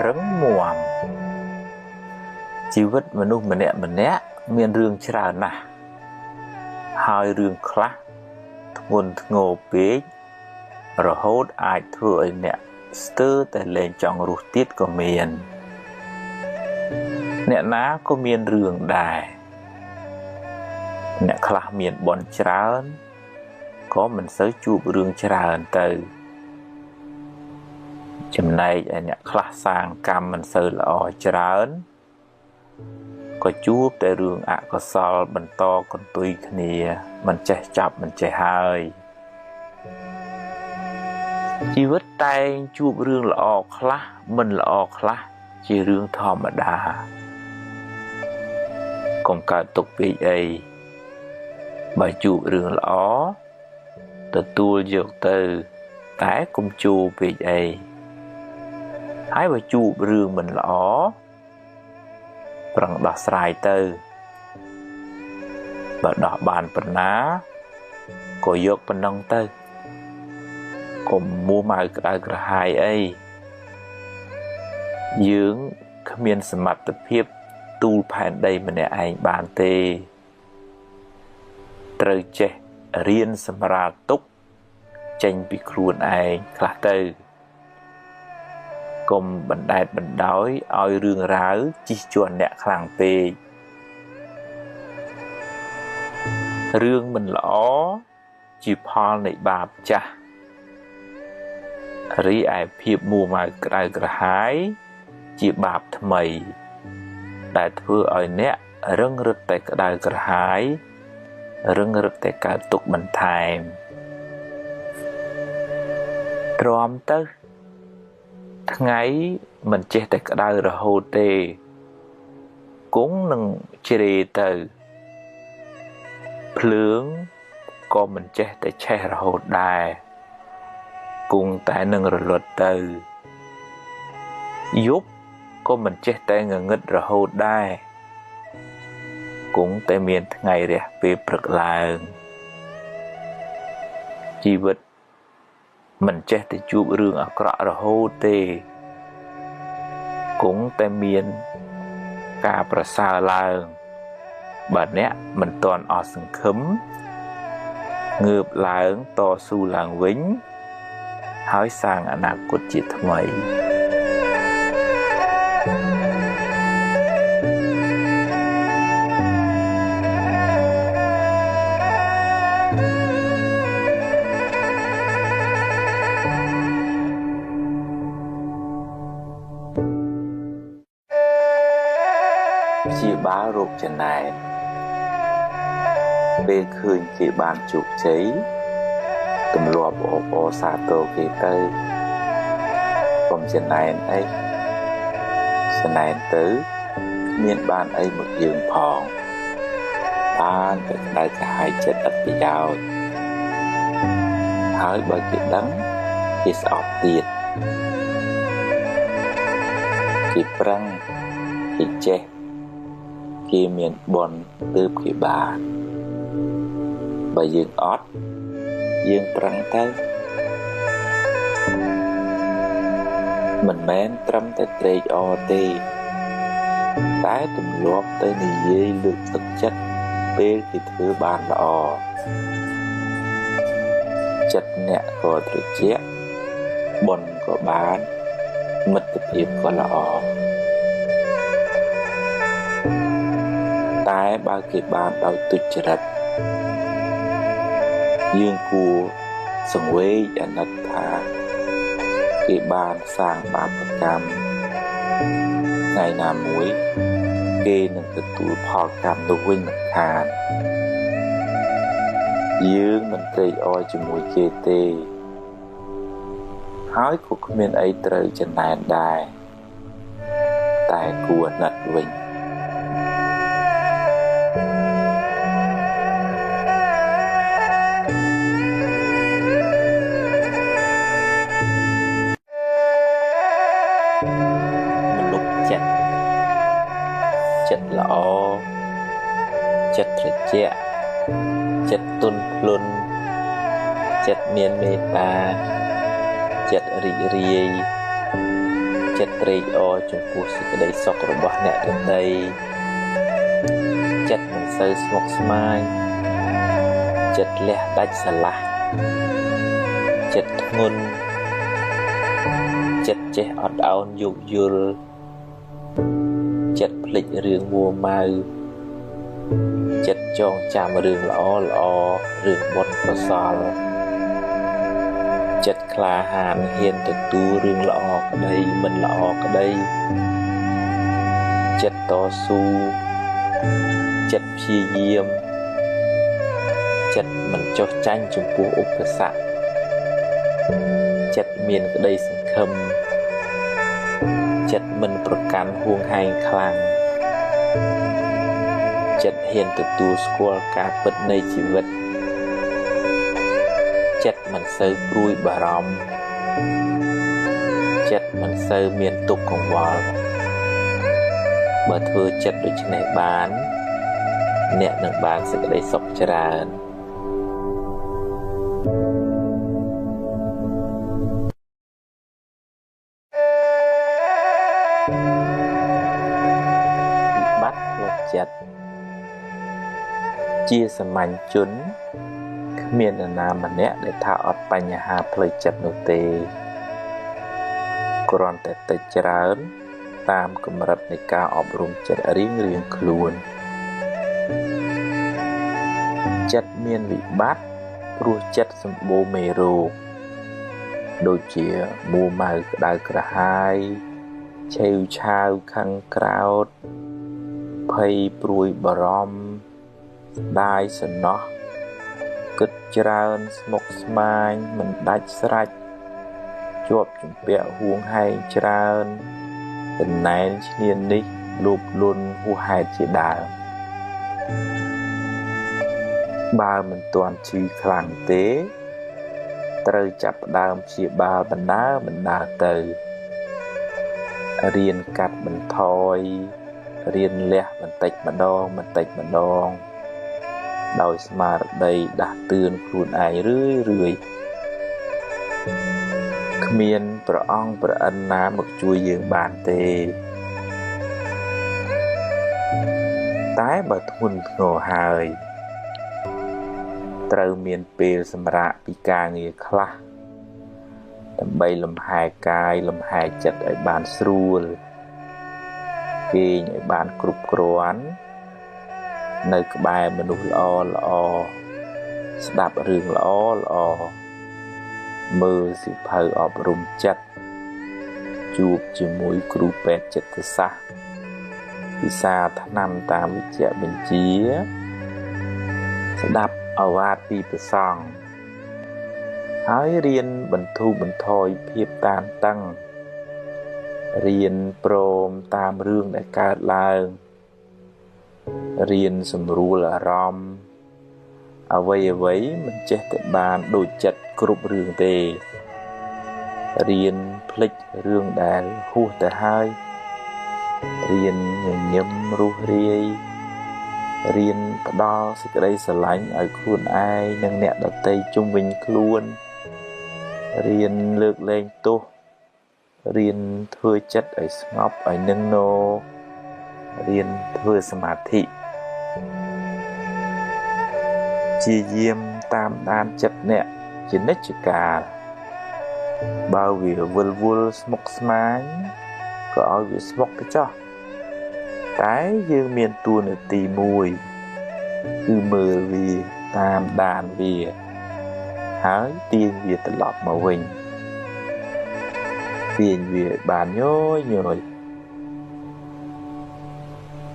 រឹងមាំជីវិតមនុស្សម្នាក់មានរឿងច្រើនណាស់ហើយរឿងខ្លះធ្ងន់ធ្ងរពេករហូតអាចធ្វើឲ្យអ្នកស្ទើរតែលែងចង់រស់ទៀតក៏មានអ្នកណាក៏មានរឿងដែរអ្នកខ្លះមានបុណ្យច្រើនក៏មិនសូវជួបរឿងច្រើនទៅចំណែកឯអ្នកខ្លះសាងកម្មមិនសូវល្អច្រើនក៏ជួបតែរឿងអកុសលបន្តកន្ទុយគ្នាមិនចេះចាប់មិនចេះហើយជីវិតតែងជួបរឿងល្អខ្លះមិនល្អខ្លះជារឿងធម្មតាកុំកើតទុកពេកអីបើជួបរឿងល្អទទួលយកទៅតែកុំជួបពេកអីហើយបើជួបរឿងមិនល្អប្រឹងដោះស្រាយទៅបើដោះបានប៉ុណ្ណាក៏យកប៉ុណ្ណឹងទៅកុំមួម៉ៅក្តៅក្រហាយអីយើងគ្មានសមត្ថភាពទូលផែនដីម្នាក់ឯងបានទេត្រូវចេះរៀនសម្រាលទុកចេញពីខ្លួនឯងខ្លះទៅកុំបណ្ដែតបណ្ដោយឲ្យរឿងរ៉ាវជិះជាន់អ្នកខ្លាំងពេករឿងមិនល្អជាផលនៃបាបចាស់រីឯភាពមួម៉ៅក្តៅក្រហាយជាបាបថ្មីដែលធ្វើឲ្យអ្នករឹងរឹតតែក្តៅក្រហាយរឹងរឹតតែកើតទុក្ខបន្ថែមទ្រាំទៅថ្ងៃមិនចេះតែក្តៅរហូតទេគង់នឹងជ្រេទៅភ្លើងក៏មិនចេះតែឆេះរហូតដែរគង់តែនឹងរលត់ទៅយប់ក៏មិនចេះតែងងឹតរហូតដែរគង់តែមានថ្ងៃរះពេលព្រឹកឡើងជីវិតមិនចេះតែជួបរឿងអាក្រក់រហូតទេគង់តែមានការប្រសើរឡើងបើអ្នកមិនទាន់អស់សង្ឃឹមងើបឡើងតស៊ូឡើងវិញហើយសាងអនាគតជាថ្មីជាបារោគចំណែនពេលឃើញគេបានជោគជ័យទម្លាប់អបអរសាទរគេទៅកុំចំណែនអីចំណែនទៅគ្មានបានអីមកយើងផងបានតែក្តៅក្រហាយចិត្តឥតប្រយោជន៍ហើយបើគេដឹងគេស្អប់ទៀតគេប្រឹងគេចេះគេមានបុណ្យទើបគេបានបើយើងអត់យើងប្រឹងទៅមិនមែនត្រឹមតែត្រេកអរទេតែទម្លាប់ទៅនិយាយលើកទឹកចិត្តពេលគេធ្វើបានល្អចិត្តអ្នកក៏ត្រជាក់បុណ្យក៏បានមិត្តភាពក៏ល្អតែបើគេបានដោយទុច្ចរិតយើងគួរសង្វេគអាណិតថាគេបានសាងបាបកម្មថ្ងៃណាមួយគេនឹងទទួលផលកម្មនោះវិញមិនខានយើងមិនត្រេកអរជាមួយគេទេហើយក៏គ្មានអីត្រូវចំណែនដែរតែគួរអាណិតវិញចិត្តល្អចិត្តត្រជាក់ចិត្តទន់ភ្លន់ចិត្តមានមេត្តាចិត្តរីករាយ ចិត្តត្រេកអរចំពោះសេចក្តីសុខរបស់អ្នកដទៃចិត្តមិនសូវស្មុគស្មាញចិត្តលះដាច់ស្រឡះចិត្តធ្ងន់ចិត្តចេះអត់ឱនយោគយល់ចិត្តភ្លេចរឿងមួម៉ៅចិត្តចងចាំរឿងល្អរឿងបុណ្យកុសលចិត្តក្លាហានហ៊ានទទួលរឿងល្អក្តីមិនល្អក្តីចិត្តតស៊ូចិត្តព្យាយាមចិត្តមិនចុះចាញ់ចំពោះឧបសគ្គចិត្តមានក្តីសង្ឃឹមចិត្តមិនប្រកាន់ហួងហែងខ្លាំងចិត្តហ៊ានទទួលស្គាល់ការពិតនៃជីវិតចិត្តមិនសូវព្រួយបារម្ភចិត្តមិនសូវមានទុក្ខកង្វល់បើធ្វើចិត្តដូច្នេះបានអ្នកនឹងបានសេចក្តីសុខច្រើនវិបត្តិផ្លូវចិត្តជាសាមញ្ញជនគ្មាននរណាម្នាក់ដែលថាអត់បញ្ហាផ្លូវចិត្តនោះទេគ្រាន់តែតិចច្រើនតាមកម្រិតនៃការអប់រំចិត្តរៀងខ្លួនចិត្តមានវិបត្តិព្រោះចិត្តសម្បូរមេរោគដូចជាមួម៉ៅក្តៅក្រហាយឆេវឆាវខឹងក្រោធភ័យព្រួយបារម្ភស្ដាយសំណោះគិតច្រើនស្មុគស្មាញមិនដាច់ស្រេចជាប់ជំពាក់ហួងហែងច្រើនតំណែងឈ្នាននេះលោភលន់ហួសហេតុជាដើមបើមិនទាន់ឈឺខ្លាំងទេត្រូវចាប់ផ្ដើមព្យាបាលបណ្ដើរទៅរៀនកាត់បន្ថយរៀនលះបន្តិចម្ដងដោយស្មារតីដាស់តឿនខ្លួនឯងរឿយគ្មានព្រះអង្គព្រះអិនណាមកជួយយើងបានទេតែបើធ្ងន់ធ្ងរហើយត្រូវមានពេលសម្រាកពីការងារខ្លះដើម្បីលំហែកាយលំហែចិត្តឲ្យបានស្រួលគេងឲ្យបានគ្រប់គ្រាន់នៅក្បែរមនុស្សល្អស្ដាប់រឿងល្អមើលសៀវភៅអប់រំចិត្តជួបជាមួយគ្រូពេទ្យចិត្តសាស្ត្រពិសាថ្នាំតាមវិជ្ជបញ្ជាស្ដាប់ឱវាទពីព្រះសង្ឃហើយរៀនបន្ធូរបន្ថយភាពតានតឹងរៀនព្រមតាមរឿងដែលកើតឡើងរៀនសម្រួលអារម្មណ៍អ្វីមិនចេះតែបានដូចចិត្តគ្រប់រឿងទេរៀនភ្លេចរឿងដែលហួសទៅហើយរៀនញញឹមរុះរាយរៀនផ្ដល់សេចក្តីស្រឡាញ់ឲ្យខ្លួនឯងនិងអ្នកដទៃជុំវិញខ្លួនរៀនលើកលែងទោសរៀនធ្វើចិត្តឲ្យស្ងប់ឲ្យនឹងនររៀនធ្វើសមាធិជាយាមតាមដានចិត្តអ្នកជានិច្ចកាលបើវាវិលវល់ស្មុគស្មាញក៏ឲ្យវាស្មុគទៅចុះតែយើងមានតួនាទីមួយគឺមើលវាតាមដានវាហើយទាញវាត្រឡប់មកវិញទាញវាបានញយ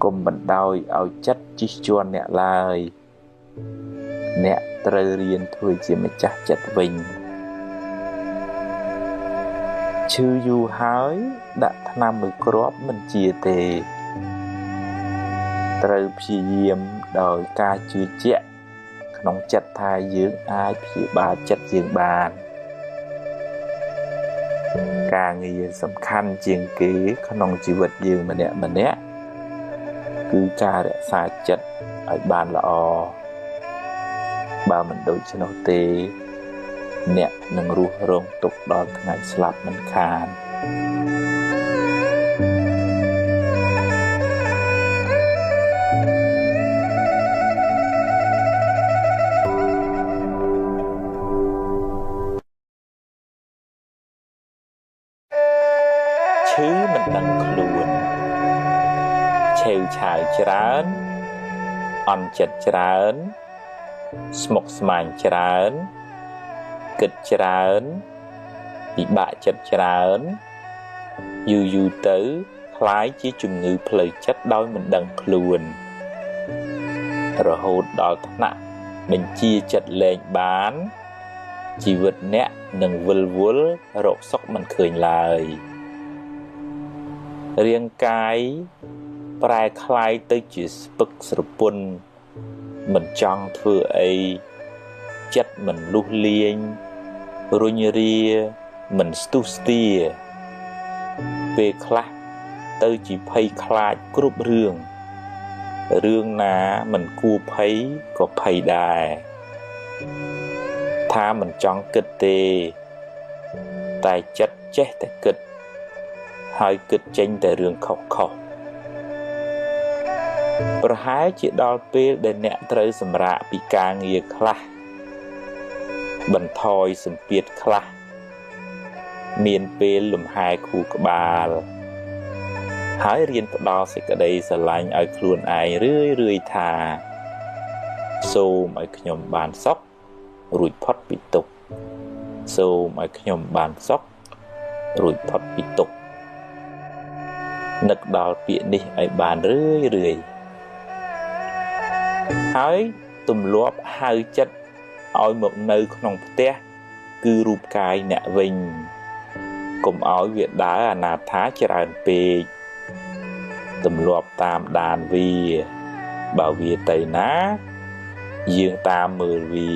កុំបណ្ដោយឲ្យចិត្តជិះជាន់អ្នកឡើយអ្នកត្រូវរៀនធ្វើជាម្ចាស់ចិត្តវិញឈឺយូរហើយដាក់ថ្នាំមួយគ្រាប់មិនជាទេត្រូវព្យាយាមដោយការជឿជាក់ក្នុងចិត្តថាយើងអាចព្យាបាលចិត្តយើងបានការងារសំខាន់ជាងគេក្នុងជីវិតយើងម្នាក់គឺការរក្សាចិត្តឲ្យបានល្អបើមិនដូច្នោះទេអ្នកនឹងរស់រងទុក្ខដល់ថ្ងៃស្លាប់មិនខាន ឈឺមិនដឹងខ្លួនឆេវឆាវច្រើនអន់ចិត្តច្រើនស្មុគស្មាញច្រើនគិតច្រើនពិបាកចិត្តច្រើនយូរទៅคล้ายជាជំងឺផ្លូវចិត្តដោយមិនដឹងខ្លួនរហូតដល់ថ្នាក់បញ្ជាចិត្តលែងបានជីវិតអ្នកនឹងវិលវល់រកសុខមិនឃើញឡើយរាងកាយប្រែคล้ายទៅជាស្ពឹកស្រពន់មិនចង់ធ្វើអីចិត្តមិនលុះលាញរុញរាមិនស្ទុះស្ទាពេលខ្លះទៅជាភ័យខ្លាចគ្រប់រឿងណាមិនគួរភ័យក៏ភ័យដែរថាមិនចង់គិតទេតែចិត្តចេះតែគិតហើយគិតចេញតែរឿងខុសប្រហែលជាដល់ពេលដែលអ្នកត្រូវសម្រាកពីការងារខ្លះបន្ថយសម្ពាធខ្លះមានពេលលំហែខួរក្បាលហើយរៀនផ្ដល់សេចក្តីស្រឡាញ់ឲ្យខ្លួនឯងរឿយថាសូមឲ្យខ្ញុំបានសុខរួចផុតពីទុក្ខសូមឲ្យខ្ញុំបានសុខរួចផុតពីទុក្ខនឹកដល់ពាក្យនេះឲ្យបានរឿយហើយទម្លាប់ហៅចិត្តឲ្យមកនៅក្នុងផ្ទះគឺរូបកាយអ្នកវិញកុំឲ្យវាដើរអនាថាច្រើនពេកទម្លាប់តាមដានវាបើវាទៅណាយើងតាមមើលវា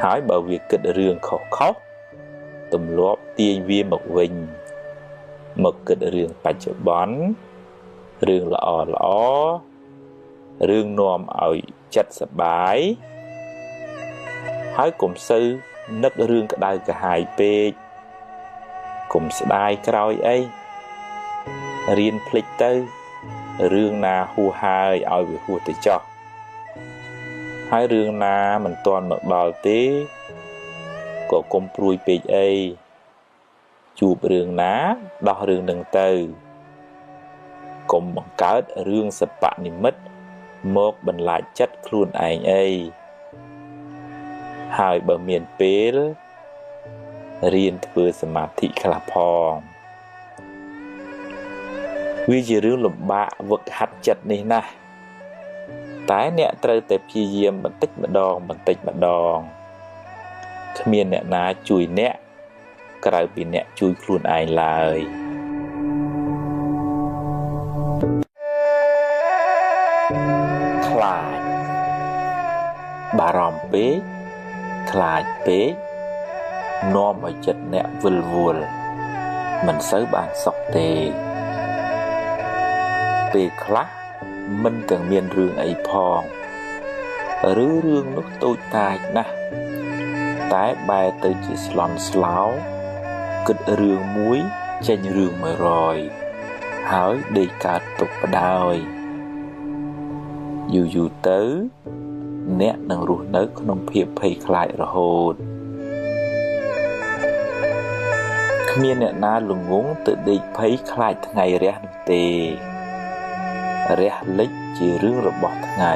ហើយបើវាគិតរឿងខុសទម្លាប់ទាញវាមកវិញមកគិតរឿងបច្ចុប្បន្នរឿងល្អរឿងនាំឲ្យចិត្តសប្បាយហើយកុំសូវនឹករឿងក្តៅក្រហាយពេកកុំស្ដាយក្រោយអីរៀនភ្លេចទៅរឿងណាហួសហើយឲ្យវាហួសទៅចោះហើយរឿងណាមិនទាន់មកដល់ទេក៏កុំព្រួយពេកអីជួបរឿងណាដោះរឿងនឹងទៅកុំបង្កើតរឿងសពនិមិត្តមកបន្លាចចិត្តខ្លួនឯងអីហើយបើមានពេលរៀនធ្វើសមាធិខ្លះផងវាជារឿងលំបាកវឹកហាត់ចិត្តនេះណាស់តែអ្នកត្រូវតែព្យាយាមបន្តិចម្ដងគ្មានអ្នកណាជួយអ្នកក្រៅពីអ្នកជួយខ្លួនឯងឡើយខ្លាចបារម្ភពេកខ្លាចពេកនាំឲ្យចិត្តអ្នកវិលវល់មិនសូវបានសុខទេពេលខ្លះមិនទាំងមានរឿងអីផងឬរឿងនោះតូចតាចណាស់តែបែរទៅជាស្លន់ស្លោគិតរឿងមួយចេញរឿង100ហើយដេកកើតទុកផ្ដាយយូរទៅអ្នកនឹងរស់នៅក្នុងភាពភ័យខ្លាចរហូតគ្មានអ្នកណាល្ងងទៅដេកភ័យខ្លាចថ្ងៃរះនោះទេរះលិចជារឿងរបស់ថ្ងៃ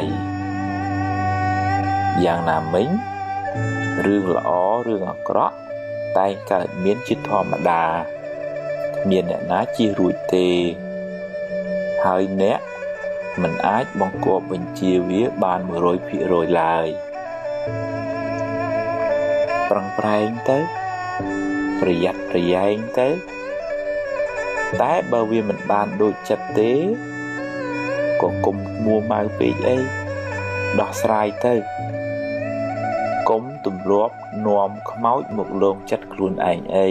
យ៉ាងណាមិញរឿងល្អរឿងអាក្រក់តែងកើតមានជាធម្មតាគ្មានអ្នកណាជៀសរួចទេហើយអ្នកមិនអាចបង្គាប់បញ្ជាវាបាន 100% ឡើយប្រឹងប្រែងទៅប្រយ័ត្នប្រយែងទៅតែបើវាមិនបានដូចចិត្តទេក៏កុំមួម៉ៅពេកអីដោះស្រាយទៅកុំទម្លាប់នាំខ្មោចមកលងចិត្តខ្លួនឯងអី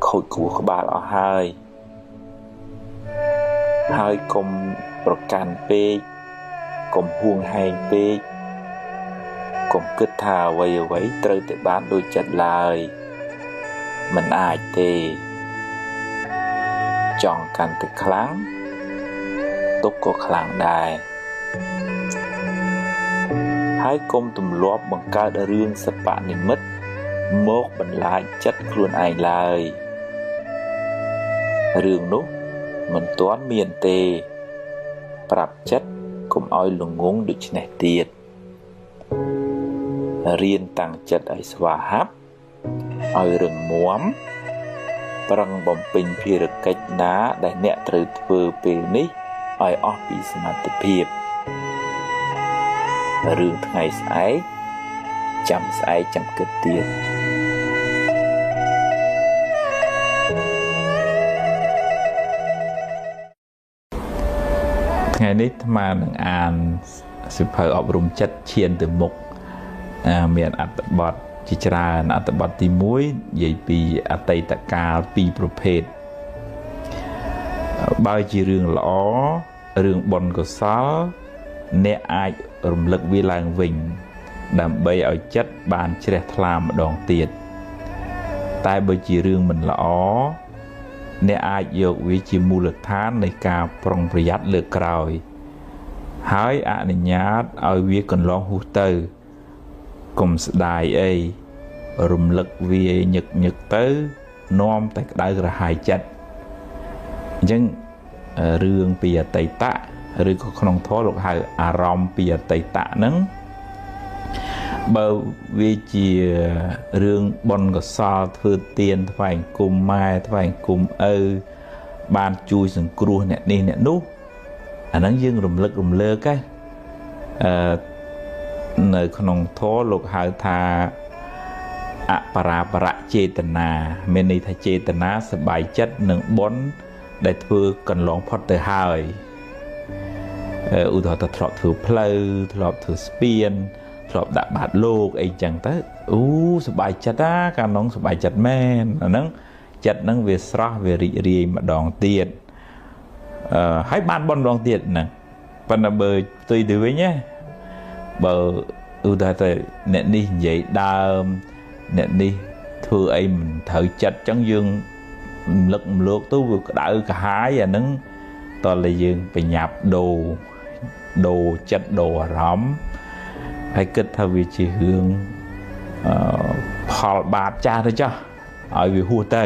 ខូចខួរក្បាលអស់ហើយកុំប្រកាន់ពេកកុំហួងហែងពេកកុំគិតថាអ្វីត្រូវតែបានដូចចិត្តឡើយមិនអាចទេចង់កាន់តែខ្លាំងទុកក៏ខ្លាំងដែរហើយកុំទម្លាប់បង្កើតរឿងសពនិមិត្តមកបន្លាចចិត្តខ្លួនឯងឡើយ រឿងនោះមិនទាន់មានទេប្រាប់ចិត្តកុំឲ្យល្ងងដូច្នេះទៀតរៀនតាំងចិត្តឲ្យស្វាហាប់ឲ្យរឹងមាំប្រឹងបំពេញភារកិច្ចណាដែលអ្នកត្រូវធ្វើពេលនេះឲ្យអស់ពីសមត្ថភាពរឿងថ្ងៃស្អែកចាំស្អែកចាំគិតទៀតថ្ងៃនេះអាត្មានឹងអានសៀវភៅអប់រំចិត្តឈានទៅមុខមានអត្ថបទជាច្រើនអត្ថបទទី1និយាយពីអតីតកាល2ប្រភេទបើជារឿងល្អរឿងបុណ្យកុសលអ្នកអាចរំលឹកវាឡើងវិញដើម្បីឲ្យចិត្តបានជ្រះថ្លាម្ដងទៀតតែបើជារឿងមិនល្អអ្នកអាចយកវាជាមូលដ្ឋាននៃការប្រុងប្រយ័ត្នលើកក្រោយហើយអនុញ្ញាតឲ្យវាកន្លងហួសទៅកុំស្ដាយអីរំលឹកវាញឹកទៅនាំតែក្តៅក្រហាយចិត្តអញ្ចឹងរឿងពីអតីតឬក៏ក្នុងធម៌លោកហៅអារម្មណ៍ពីអតីតហ្នឹងបើវាជារឿងបុណ្យកុសលធ្វើទានថ្វាយគុំម៉ែថ្វាយគុំឪបានជួយសង្គ្រោះអ្នកនេះអ្នកនោះអាហ្នឹងយើងរំលឹករំលើកនៅក្នុងធម៌លោកហៅថាអបរាបរៈចេតនាមានន័យថាចេតនាសប្បាយចិត្តនឹងបុណ្យដែលធ្វើកន្លងផុតទៅហើយឧទាហរណ៍ទៅធ្លាប់ធ្វើផ្លូវធ្លាប់ធ្វើស្ពានធ្លាប់ដាក់បាតលោកអីចឹងទៅសប្បាយចិត្តកាលនោះសប្បាយចិត្តមែនអាហ្នឹងចិត្តហ្នឹងវាស្រស់វារីករាយម្ដងទៀតហើយបានបុណ្យម្ដងទៀតហ្នឹងប៉ុន្តែបើផ្ទុយទៅវិញណាបើឧទាហរណ៍ទៅអ្នកនេះនិយាយដើមអ្នកនេះធ្វើអីមិនត្រូវចិត្តចឹងយើងរំលឹករំលកទៅវាក្តៅក្រហាយអាហ្នឹងតើតែយើងបញ្ញាប់ដូរចិត្តដូរអារម្មណ៍ហើយគិតថាវាជារឿងផលបាបចាស់ទៅចុះឲ្យវាហួសទៅ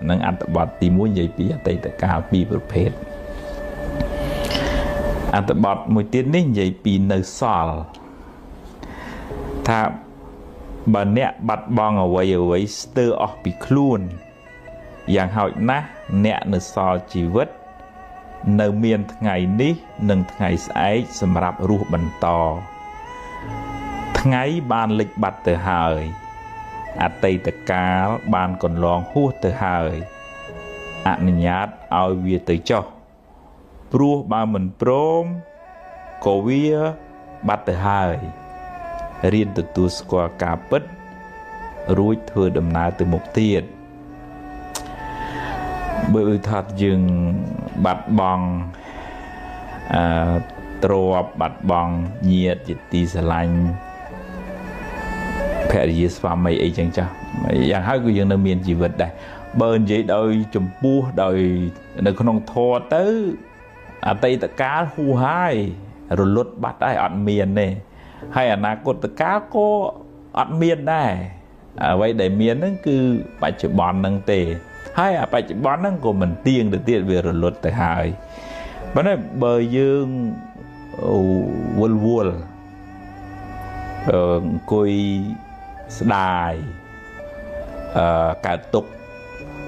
នឹងអត្ថបទទី1និយាយពីអតីតកាល2ប្រភេទអត្ថបទមួយទៀតនេះនិយាយពីនៅសល់ថាបើអ្នកបាត់បង់អ្វីស្ទើរអស់ពីខ្លួនយ៉ាងហោចណាស់អ្នកនៅសល់ជីវិតនៅមានថ្ងៃនេះនិងថ្ងៃស្អែកសម្រាប់រស់បន្តថ្ងៃបានលិចបាត់ទៅហើយអតីតកាលបានកន្លងហួសទៅហើយអនុញ្ញាតឲ្យវាទៅចុះព្រោះបើមិនព្រមក៏វាបាត់ទៅហើយរៀនទទួលស្គាល់ការពិតរួចធ្វើដំណើរទៅមុខទៀតបើថាយើងបាត់បង់ទ្រព្យបាត់បង់ញាតិជាទីស្រឡាញ់ភរិយាស្វាមីអីចឹងចាស់យ៉ាងហើយគឺយើងនៅមានជីវិតដែរបើនិយាយដោយចំពោះដោយនៅក្នុងធម៌ទៅអតីតកាលហួសហើយរលត់បាត់ហើយអត់មានទេហើយអនាគតកាលក៏អត់មានដែរអ្វីដែលមានហ្នឹងគឺបច្ចុប្បន្នហ្នឹងទេហើយអាបច្ចុប្បន្នហ្នឹងក៏មិនទៀងទៅទៀតវារលត់ទៅហើយប៉ុន្តែបើយើងវល់អង្គុយស្ដាយកើតទុក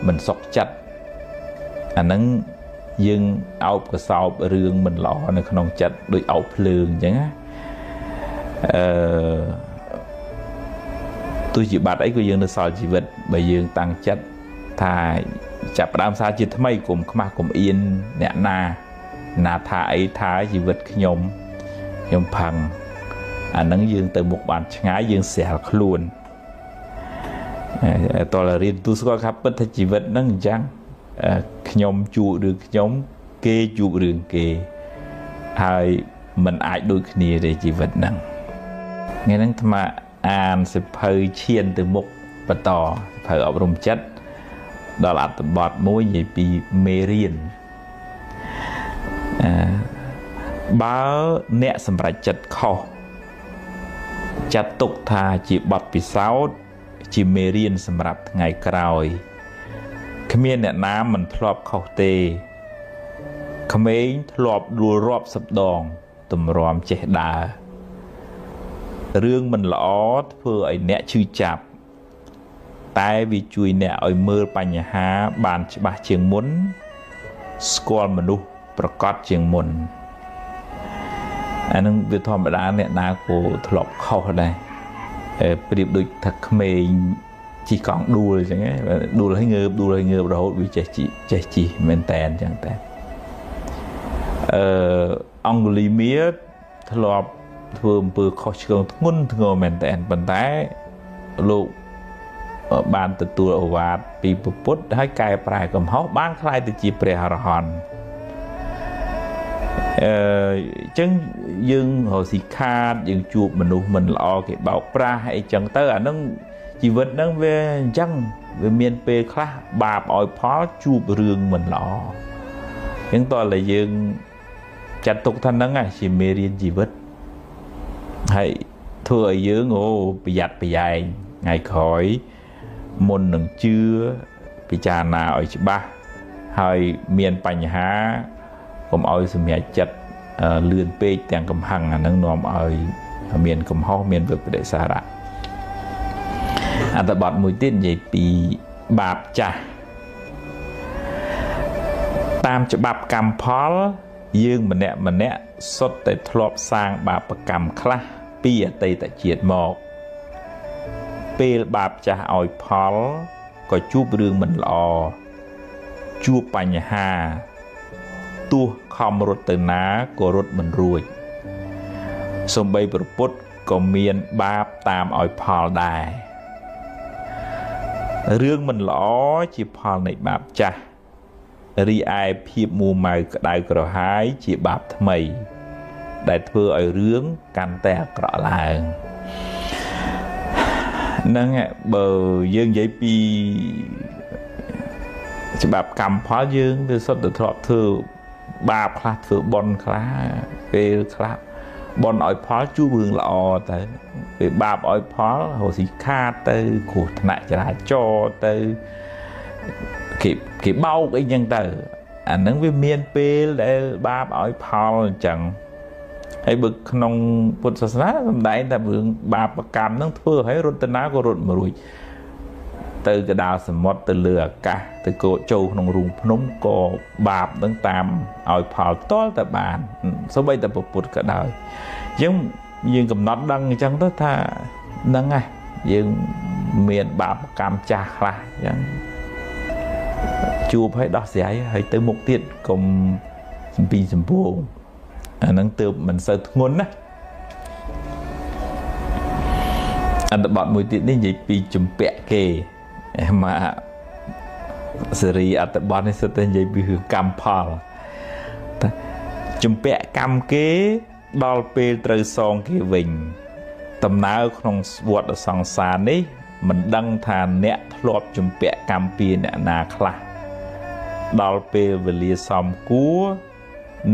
មិនសុខចិត្តអាហ្នឹងយើងអោបកសោបរឿងមិនល្អនៅក្នុងចិត្តដូចអោបភ្លើងអញ្ចឹងណាទោះជាបាត់អីក៏យើងនៅសល់ជីវិតបើយើងតាំងចិត្តថាចាប់ផ្ដើមសារជាថ្មីកុំខ្មាស់កុំអៀនអ្នកណាថាអីថាជីវិតខ្ញុំផឹងអាហ្នឹងយើងទៅមុខបានឆ្ងាយយើងស្រាលខ្លួនតលរៀនទូស្គាល់ថាពិតថាជីវិតហ្នឹងអញ្ចឹងខ្ញុំជួបរឿងខ្ញុំគេជួបរឿងគេហើយมันអាចដូចគ្នាទេជីវិតហ្នឹងថ្ងៃហ្នឹងអាត្មាអានសៀវភៅឈានទៅមុខបន្តសៀវភៅអប់រំចិត្តដល់អត្ថបទមួយនិយាយពីមេរៀនបើអ្នកសម្រេចចិត្តខុសចាត់ទុកថាជាបទពិសោធន៍ជាមេរៀនសម្រាប់ថ្ងៃក្រោយ គ្មានអ្នកណាមិនធ្លាប់ខុសទេក្មេងធ្លាប់ដួលរាប់សិបដងតម្រាំចេះដើររឿងមិនល្អធ្វើឲ្យអ្នកឈឺចាប់តែវាជួយអ្នកឲ្យមើលបញ្ហាបានច្បាស់ជាងមុនស្គាល់មនុស្សប្រកបជាងមុនអានឹងវាធម្មតាអ្នកណាក៏ធ្លាប់ខុសដែរប្រៀបដូចថាក្មេងជិះកង់ដួលអញ្ចឹងដួលឲ្យងើបរហូតវាចេះជិះមែនតែនអញ្ចឹងតែអង្គលីមៀធ្លាប់ធ្វើអំពើខុសឆ្គងធ្ងន់ធ្ងរមែនតែនប៉ុន្តែលោកបានទទួលឱវាទពីពុទ្ធហើយកែប្រែកំហុសបានក្លាយទៅជាព្រះអរហន្តអញ្ចឹងយើងរកស៊ីខាតយើងជួបមនុស្សមិនល្អគេបោកប្រាស់អីចឹងទៅអានឹងជីវិតហ្នឹងវាអញ្ចឹងវាមានពេលខ្លះបាបឲ្យផលជួបរឿងមិនល្អអញ្ចឹងតើតែយើងចាត់ទុកថាហ្នឹងជាមេរៀនជីវិតហើយធ្វើឲ្យយើងប្រយ័ត្នប្រយែងថ្ងៃក្រោយមុននឹងជឿពិចារណាឲ្យច្បាស់ហើយមានបញ្ហាកុំឲ្យសម្រេចចិត្តលឿនពេកទាំងកំហឹងអានឹងនាំឲ្យមានកំហុសមានវិបដិសារៈអត្ថបទមួយទៀតនិយាយពីបាបចាស់តាមច្បាប់កម្មផលយើងម្នាក់សុទ្ធតែធ្លាប់សាងបាបកម្មខ្លះពីអតីតជាតិមកពេលបាបចាស់ឲ្យផលក៏ជួបរឿងមិនល្អជួបបញ្ហាទោះខំរត់ទៅណាក៏រត់មិនរួចសូម្បីប្រពុតក៏មានបាបតាមឲ្យផលដែររឿងមិនល្អជាផលនៃបាបចាស់រីឯភាពមួម៉ៅក្តៅក្រហាយជាបាបថ្មីដែលធ្វើឲ្យរឿងកាន់តែអាក្រក់ឡើងហ្នឹងបើយើងនិយាយពីច្បាប់កម្មផលយើងវាសុទ្ធតែធ្លាប់ធ្វើបាបខ្លះធ្វើបុណ្យខ្លះពេលខ្លះបុណ្យឲ្យផលជួបរឿងល្អទៅពេលបាបឲ្យផលរកស៊ីខាតទៅគ្រោះថ្នាក់ចរាចរណ៍ទៅគេបោកអីចឹងទៅអាហ្នឹងវាមានពេលដែលបាបឲ្យផលអញ្ចឹងហើយបើក្នុងពុទ្ធសាសនាសំដែងថារឿងបាបកម្មហ្នឹងធ្វើឲ្យរត់ណាក៏រត់មិនរួចទៅកដាលសមុទ្រទៅលើអាកាសទៅកោចូលក្នុងរូងភ្នំក៏បាបហ្នឹងតាមឲ្យផលតលតែបានសូម្បីតែពុទ្ធក៏ដោយអញ្ចឹងយើងកំណត់ដឹងអញ្ចឹងទៅថាហ្នឹងហ่ะយើងមានបាបកម្មចាស់ខ្លះអញ្ចឹងជួបឲ្យដោះស្រាយហើយទៅមុខទៀតកុំសំពីសំពោងអាហ្នឹងទើបមិនសូវធ្ងន់ណាអត្ថបទមួយទៀតនេះនិយាយពីជំពាក់គេមកសេរីអត្ថបទនេះសុទ្ធតែនិយាយពីរឿងកម្មផលជំពាក់កម្មគេដល់ពេលត្រូវសងគេវិញដំណើរក្នុងវដ្តសង្សារនេះមិនដឹងថាអ្នកធ្លាប់ជំពាក់កម្មពីអ្នកណាខ្លះដល់ពេលវេលាសមគួរ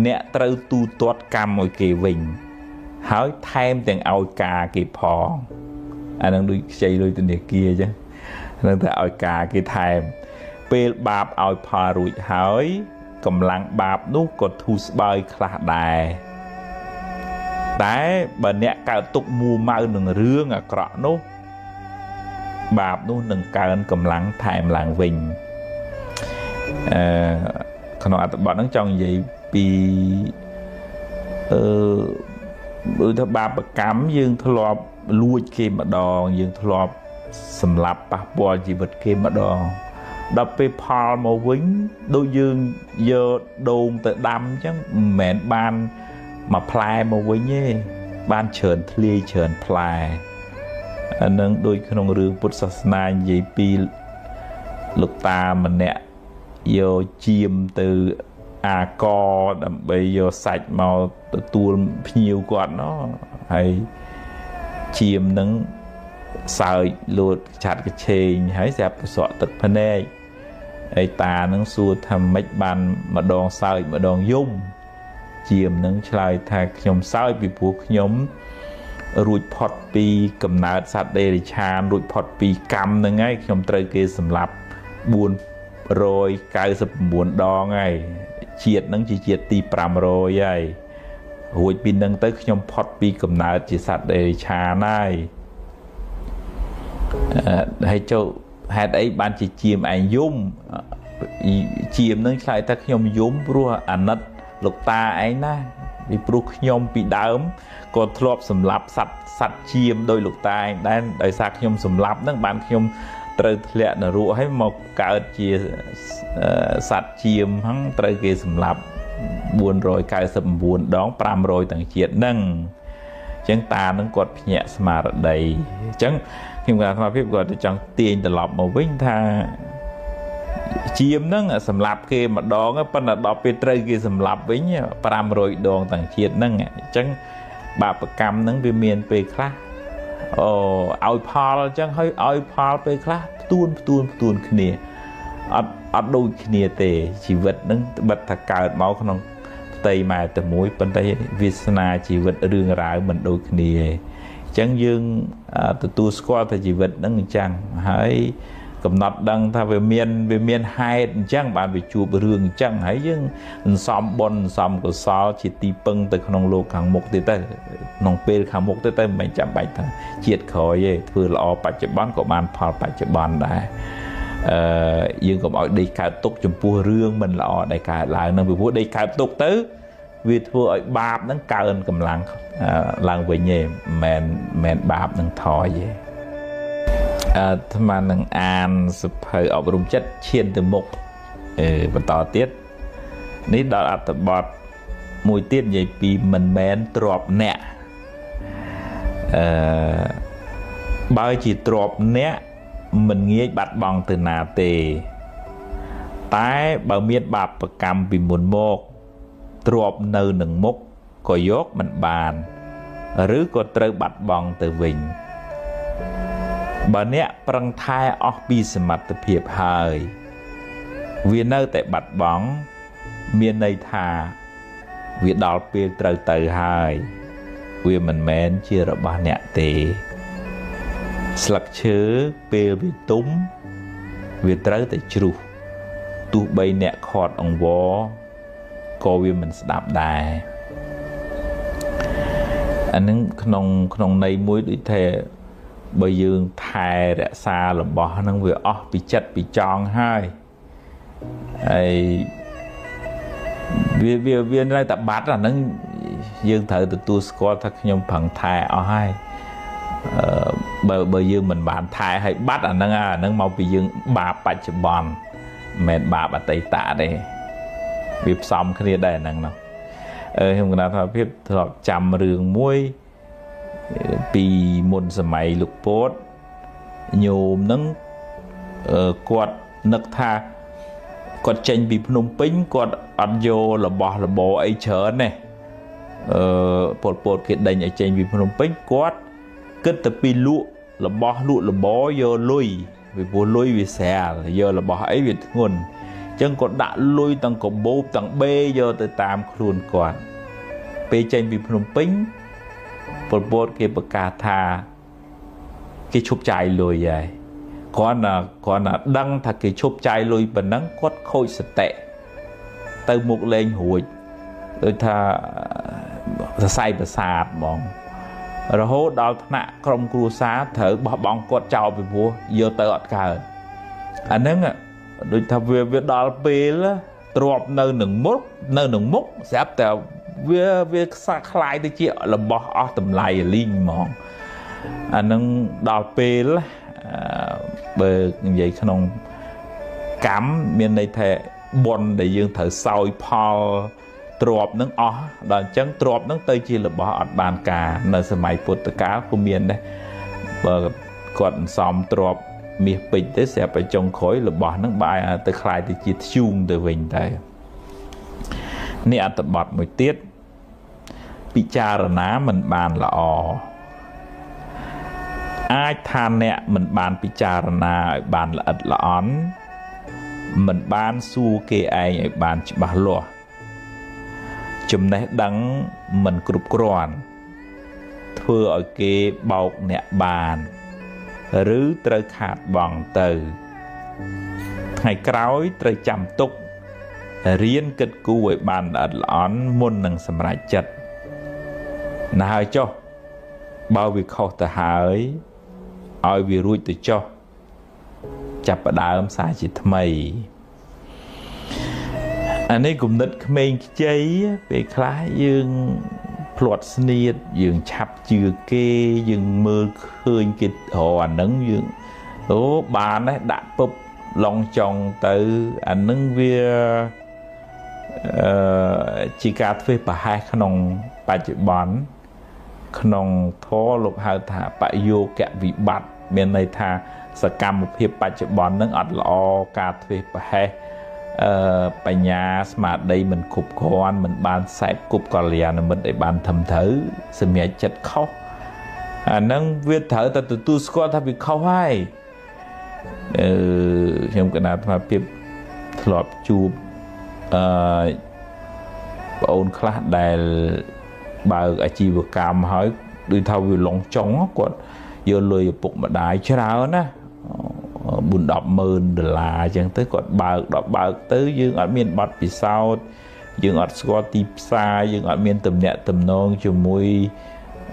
អ្នកត្រូវទូទាត់កម្មឲ្យគេវិញហើយថែមទាំងឲ្យការគេផងអានឹងដូចខ្ចីលុយធនាគារអញ្ចឹងនឹងតែឲ្យការគេថែមពេលបាបឲ្យផលរួចហើយកម្លាំងបាបនោះក៏ធូរស្បើយខ្លះដែរតែបើអ្នកកើតទុកមួម៉ៅនឹងរឿងអាក្រក់នោះបាបនោះនឹងកើនកម្លាំងថែមឡើងវិញក្នុងអត្ថបទហ្នឹងចង់និយាយពីបើថាបាបកម្មយើងធ្លាប់លួចគេម្ដងយើងធ្លាប់សម្លាប់ប៉ះពាល់ជីវិតគេម្ដងដល់ពេលផលមកវិញដូចយើងយកដូងទៅដាំអញ្ចឹងមិនមែនបានមកផ្លែមកវិញទេបានច្រើនធ្លាយច្រើនផ្លែអានឹងដូចក្នុងរឿងពុទ្ធសាសនានិយាយពីលោកតាម្នាក់យកជាមទៅអាកដើម្បីយកសាច់មកទទួលភ្ញៀវគាត់ណោះហើយជាមនឹងសើចលួតឆាត់កឆេងហើយស្រាប់ប្រសក់ទឹកភ្នែកហើយតានឹងសួរថាម៉េចបានម្ដងសើចម្ដងយំជាមនឹងឆ្លើយថាខ្ញុំសើចពីព្រោះខ្ញុំរួចផុតពីកំណើតសត្វដេរិឆានរួចផុតពីកម្មហ្នឹងហើយខ្ញុំត្រូវគេសម្លាប់4 rồi cài sập buồn đo ngay chiết nâng chỉ chiết tì pram rồi vậy hồi pin nâng tới nhom pot pi cầm nát chỉ sạch để trà này hay cho hạt ấy ban chỉ chìm ảnh dung chìm nâng lại ta nhom dung rùa ảnh nát lục ta ấy na vì pru nhom bị đớm còn thọp sầm lạp sạch chìm đôi lục ta anh đang đợi sạc nhom sầm lạp nâng ban nhom trời lẹ nở rùa hay một cả chia sạch chìm hắn trời kia sầm lạp buồn rồi cài sầm buồn đón pram rồi tầng chuyện nâng chẳng ta nâng cột nhẹ mà đầy chẳng khi mà tham phép gọi chẳng tiền để lọp màu vinh tha chim nâng sầm lạp kia mà đón á phần là đọp về trời kia sầm lạp vinh pram rồi đón tầng chuyện nâng chẳng bà bậc cam nâng về miền về khác ao Paul chẳng hơi ao Paul về khác tuôn kia ở đôi kia tề chỉ vật nâng bật thạch cào máu không tây mà từ mũi bên tây Việt Nam chỉ vật đường rải mình đôi kia chẳng dương từ tu squat thì chỉ vật nâng chẳng hãy cầm nọt đăng ta về miền hai chẳng bạn về chùa đường chẳng hãy dương xóm bon xóm của sao chỉ tì pưng từក្នុងលោកខាងមុខទៅក្នុងពេលខាងមុខទៅមិនចាំបាច់ថាជាតិក្រោយទេធ្វើល្អបច្ចុប្បន្នក៏បានផលបច្ចុប្បន្នដែរយើងកុំឲ្យដេកកើតទុកចំពោះរឿងមិនល្អដែលកើតឡើងនឹងពីព្រោះដេកកើតទុកទៅវាធ្វើឲ្យបាបហ្នឹងកើនកម្លាំងឡើងវិញទេមិនបាបនឹងថយទេអាត្មានឹងអានសភៅអប់រំចិត្តឈានទៅមុខបន្តទៀតនេះដល់អត្ថបទមួយទៀតនិយាយពីមិនមែនទ្របអ្នកបើជាទ្របអ្នកមិនងាយបាត់បង់ទៅណាទេតែបើមានបាបកម្មពីមុនមកទ្របនៅនឹងមុខក៏យកមិនបានឬក៏ត្រូវបាត់បង់ទៅវិញបើអ្នកប្រឹងថែអស់ពីសមត្ថភាពហើយវានៅតែបាត់បង់មានន័យថាវាដល់ពេលត្រូវទៅហើយវាមិនមែនជារបស់អ្នកទេស្លឹកឈើពេលវាទុំវាត្រូវតែជ្រុះទោះបីអ្នកខាត់អង្វរក៏វាមិនស្ដាប់ដែរអានឹងក្នុងន័យមួយដូចថាបើយើងថែរក្សារបស់ហ្នឹងវាអស់ពីចិត្តពីចង់ហើយហើយវានៅតែបាត់អាហ្នឹងយើងត្រូវទទួលស្គាល់ថាខ្ញុំប្រឹងថែអស់ហើយបើយើងមិនបានថែឲ្យបាត់អាហ្នឹងមកពីយើងបាបបច្ចុប្បន្នមិនមែនបាបអតីតទេវាផ្សំគ្នាដែរហ្នឹងនោះខ្ញុំគណថាភាពធ្លាប់ចាំរឿងមួយពីមុនសម័យលោកពោតញោមហ្នឹងគាត់នឹកថាគាត់ចេញពីភ្នំពេញគាត់អត់យករបស់របរអីច្រើនទេពលពតគេដេញឲ្យចេញពីភ្នំពេញគាត់គិតទៅពីលក់របស់លក់របរយកលុយពីព្រោះលុយវាស្រាលយករបស់អីវាធ្ងន់អញ្ចឹងគាត់ដាក់លុយទាំងកបោបទាំងបេយកទៅតាមខ្លួនគាត់ពេលចេញពីភ្នំពេញពលពតគេប្រកាសថាគេឈប់ចាយលុយហើយគាត់ណាដឹងថាគេឈប់ចាយលុយប៉ុណ្ណឹងគាត់ខូចសតិទៅមុខលេងរួចដូចថាសរសៃប្រសាទហ្មងរហូតដល់ថ្នាក់ក្រុមគ្រួសារត្រូវបោះបង់គាត់ចោលពីព្រោះយកទៅអត់កើតអាហ្នឹងដូចថាវាដល់ពេលទ្របនៅនឹងមុខស្រាប់តែវាខ្សែខ្លាយទៅជារបស់អស់តម្លៃលីងហ្មងអាហ្នឹងដល់ពេលបើនិយាយក្នុងកម្មមានន័យថាបុណ្យដែលយើងត្រូវសោយផលទ្របនឹងអស់ដល់អញ្ចឹងទ្របនឹងទៅជារបស់អត់បានការនៅសម័យពុទ្ធកាលក៏មានដែរបើគាត់សំទ្របមាសពេជ្រទៅស្រាប់តែចុងក្រោយរបស់នឹងបែរទៅคล้ายទៅជាធ្យូងទៅវិញតែនេះអត្ថបទមួយទៀតពិចារណាមិនបានល្អអាចថាអ្នកមិនបានពិចារណាឲ្យបានល្អិតល្អន់មិនបានសួរគេឯងឲ្យបានច្បាស់លាស់ចំណេះដឹងមិនគ្រប់គ្រាន់ធ្វើឲ្យគេបោកអ្នកបានឬត្រូវខាតបង់ទៅ ថ្ងៃក្រោយត្រូវចាំទុករៀនគិតគូរឲ្យបានល្អិតល្អន់មុននឹងសម្រេចចិត្តណាហើយចុះបើវាខុសទៅហើយឲ្យវារួចទៅចុះចាប់ផ្ដើមសារជាថ្មីអានេះគំនិតក្មេងខ្ចីពេលខ្លះយើងភ្លាត់ស្នៀតយើងឆាប់ជឿគេយើងមើលឃើញគេអាហ្នឹងយើងអូបានដែរដាក់ពុបឡងចង់ទៅអាហ្នឹងវាជាការធ្វើប្រហែសក្នុងបច្ចុប្បន្នក្នុងធម៌លោកហៅថាបយោគវិបត្តិមានន័យថាសកម្មភាពបច្ចុប្បន្នហ្នឹងអត់ល្អការធ្វើប្រហែសបញ្ញាស្មារតីមិនគ្រប់គ្រាន់មិនបានខ្សែគប់កល្យាណមិត្តឲ្យបានត្រឹមត្រូវសម្រេចចិត្តខុសអាហ្នឹងវាត្រូវតែទទួលស្គាល់ថាវាខុសហើយខ្ញុំកណាត់ថាភាពធ្លាប់ជួបបងអូនខ្លះដែលបើកអាជីវកម្មហើយដូចថាវាឡងចុងគាត់យកលុយឪពុកម្ដាយច្រើនណា$40,000អញ្ចឹងទៅគាត់បើកទៅយើងអត់មានប័ណ្ណពិសោធន៍យើងអត់ស្គាល់ទីផ្សារយើងអត់មានទំនាក់ទំនងជាមួយ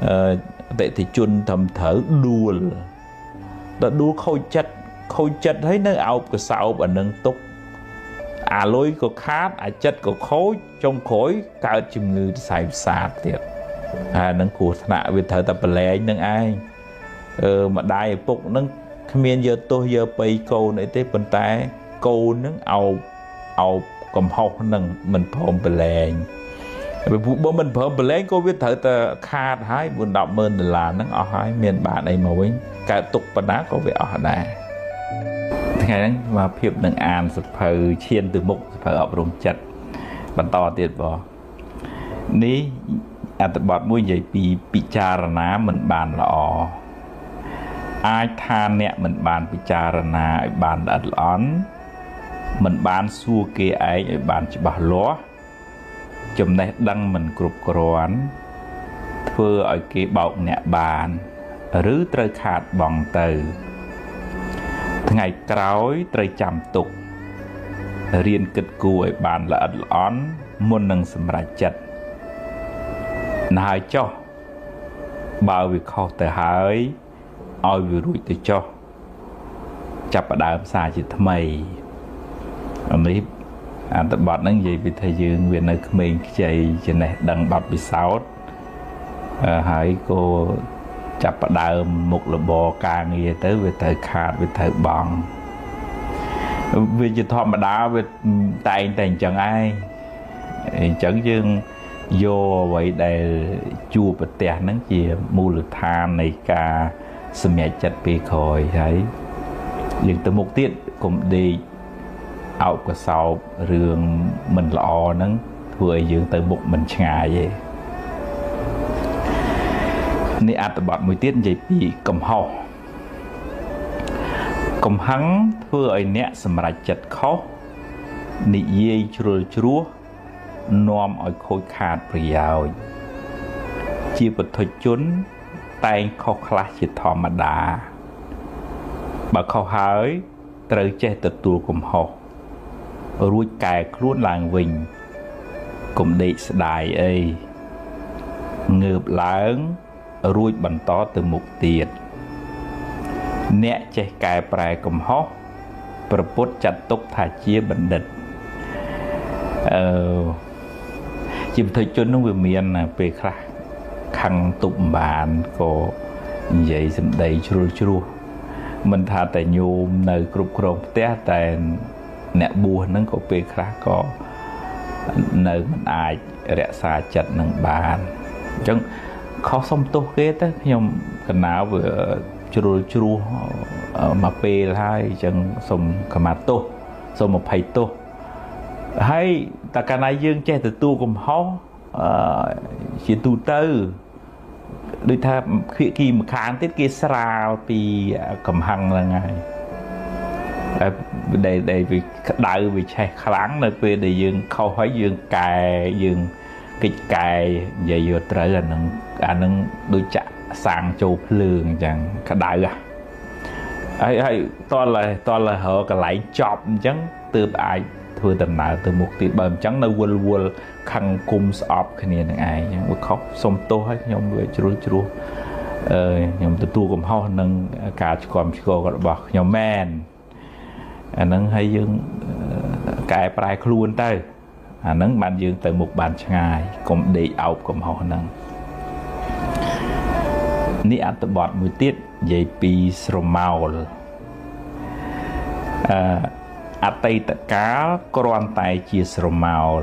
អតិថិជនត្រឹមត្រូវដួលខូចចិត្តហើយនៅអោបកសោបអានឹងទុកអាលុយក៏ខាតអាចិត្តក៏ខូចចុងក្រោយកើតជំងឺសែងផ្សាតទៀតអានឹងគ្រោះថ្នាក់វាត្រូវតែប្រឡែងនឹងឯងម្ដាយឪពុកនឹងគ្មានយកទោសយកបៃកូនអីទេប៉ុន្តែកូននឹងអោបកំហុសនឹងមិនព្រមប្រឡែងបើមិនព្រមប្រឡែងក៏វាត្រូវតែខាតហើយ$40,000ហ្នឹងអស់ហើយមានបានអីមកវិញកើតទុកប៉ុណ្ណាក៏វាអស់ដែរថ្ងៃហ្នឹងមកភាពនឹងអានសភៅឈានទៅមុខសភៅអប់រំចិត្តបន្តទៀតបងនេះអត្ថបទមួយនិយាយពីពិចារណាមិនបានល្អអាចថាអ្នកមិនបានពិចារណាឲ្យបានល្អិតល្អន់មិនបានសួរគេឯងឲ្យបានច្បាស់លាស់ចំណេះដឹងមិនគ្រប់គ្រាន់ធ្វើឲ្យគេបោកអ្នកបានឬត្រូវខាតបង់ទៅថ្ងៃក្រោយត្រូវចាំទុករៀនគិតគូរឲ្យបានល្អិតល្អន់មុននឹងសម្រេចចិត្តណាហើយចុះបើវាខុសទៅហើយឲ្យវារួចទៅចុះចាប់ផ្ដើមសារជាថ្មីនេះអត្ថបទហ្នឹងនិយាយពីថាយើងវានៅក្មេងខ្ចីចំណេះដឹងបទពិសោធន៍ហើយក៏ចាប់ផ្ដើមមុខរបរការងារទៅវាត្រូវខាតវាត្រូវបង់វាជាធម្មតាវាតែងតែអញ្ចឹងឯងអញ្ចឹងយើងយកអ្វីដែលជួបប្រទះហ្នឹងជាមូលដ្ឋាននៃការសម្រេចចិត្តពេលក្រោយហើយយើងទៅមុខទៀតកុំដេកអោបកសោបរឿងមិនល្អហ្នឹងធ្វើឲ្យយើងទៅមុខមិនឆ្ងាយទេនេះអត្ថបទមួយទៀតនិយាយពីកំហុសកំហឹងធ្វើឲ្យអ្នកសម្រេចចិត្តខុសនិយាយជ្រុលជ្រោះនាំឲ្យខូចខាតប្រយោជន៍ជាពុទ្ធជនតែងខុសខ្លះជាធម្មតាបើខុសហើយត្រូវចេះទទួលកំហុសរួចកែខ្លួនឡើងវិញកុំដេកស្ដាយអីងើបឡើងរួចបន្តទៅមុខទៀតអ្នកចេះកែប្រែកំហុសព្រះពុទ្ធចាត់ទុកថាជាបណ្ឌិតជាពុទ្ធជននោះវាមានពេលខ្លះខឹងទុបបានក៏និយាយសម្ដីជ្រុលជ្រោះមិនថាតែញោមនៅគ្រប់គ្រងផ្ទះតែអ្នកបួសហ្នឹងក៏ពេលខ្លះក៏នៅមិនអាចរក្សាចិត្តនឹងបានអញ្ចឹងខុសសុំទោសគេទៅខ្ញុំកណាវាជ្រុលជ្រោះមកពេលហើយអញ្ចឹងសុំខមាទោសសុំអភ័យទោសហើយតើកាលណាយើងចេះទទួលកំហុសជាទូទៅដូចថាភាគីម្ខាងទៀតគេស្រាលពីកំហឹងហ្នឹងហើយដែលវាក្តៅវាឆេះខ្លាំងនៅពេលដែលយើងខុសហើយយើងកែយើងកិច្ចកែនិយាយយកត្រូវអានឹងដូចចាក់សាំងចូលភ្លើងអញ្ចឹងក្តៅ ហើយតលហៅកន្លែងចប់អញ្ចឹងទើបអាចធ្វើដំណើរទៅមុខទៀតបើអញ្ចឹងនៅវល់ខឹងគុំស្អប់គ្នានឹងឯងអញ្ចឹងវាខុសសុំទោសឲ្យខ្ញុំវាជ្រុលខ្ញុំទទួលកំហុសនឹងការឆ្គាំឆ្គងរបស់ខ្ញុំមែនអាហ្នឹងហើយយើងកែប្រែខ្លួនទៅអាហ្នឹងបានយើងទៅមុខបានឆ្ងាយកុំដេកអោបកំហុសហ្នឹងនេះអត្ថបទមួយទៀតនិយាយពីស្រមោលអតីតកាលគ្រាន់តែជាស្រមោល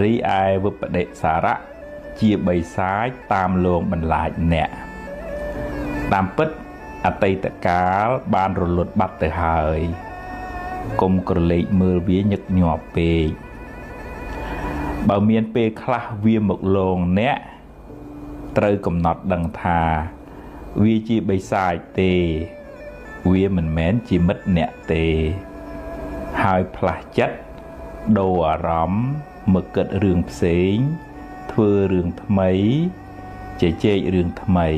រីឯវិបដិសារៈជាបិសាចតាមលងបន្លាចអ្នកតាមពិតអតីតកាលបានរលត់បាត់ទៅហើយកុំក្រឡេកមើលវាញឹកញាប់ពេកបើមានពេលខ្លះវាមកលងអ្នកត្រូវកំណត់ដឹងថាវាជាបិសាចទេវាមិនមែនជាមិត្តអ្នកទេហើយផ្លាស់ចិត្តដូរអារម្មណ៍មកគិតរឿងផ្សេងធ្វើរឿងថ្មីជជែករឿងថ្មី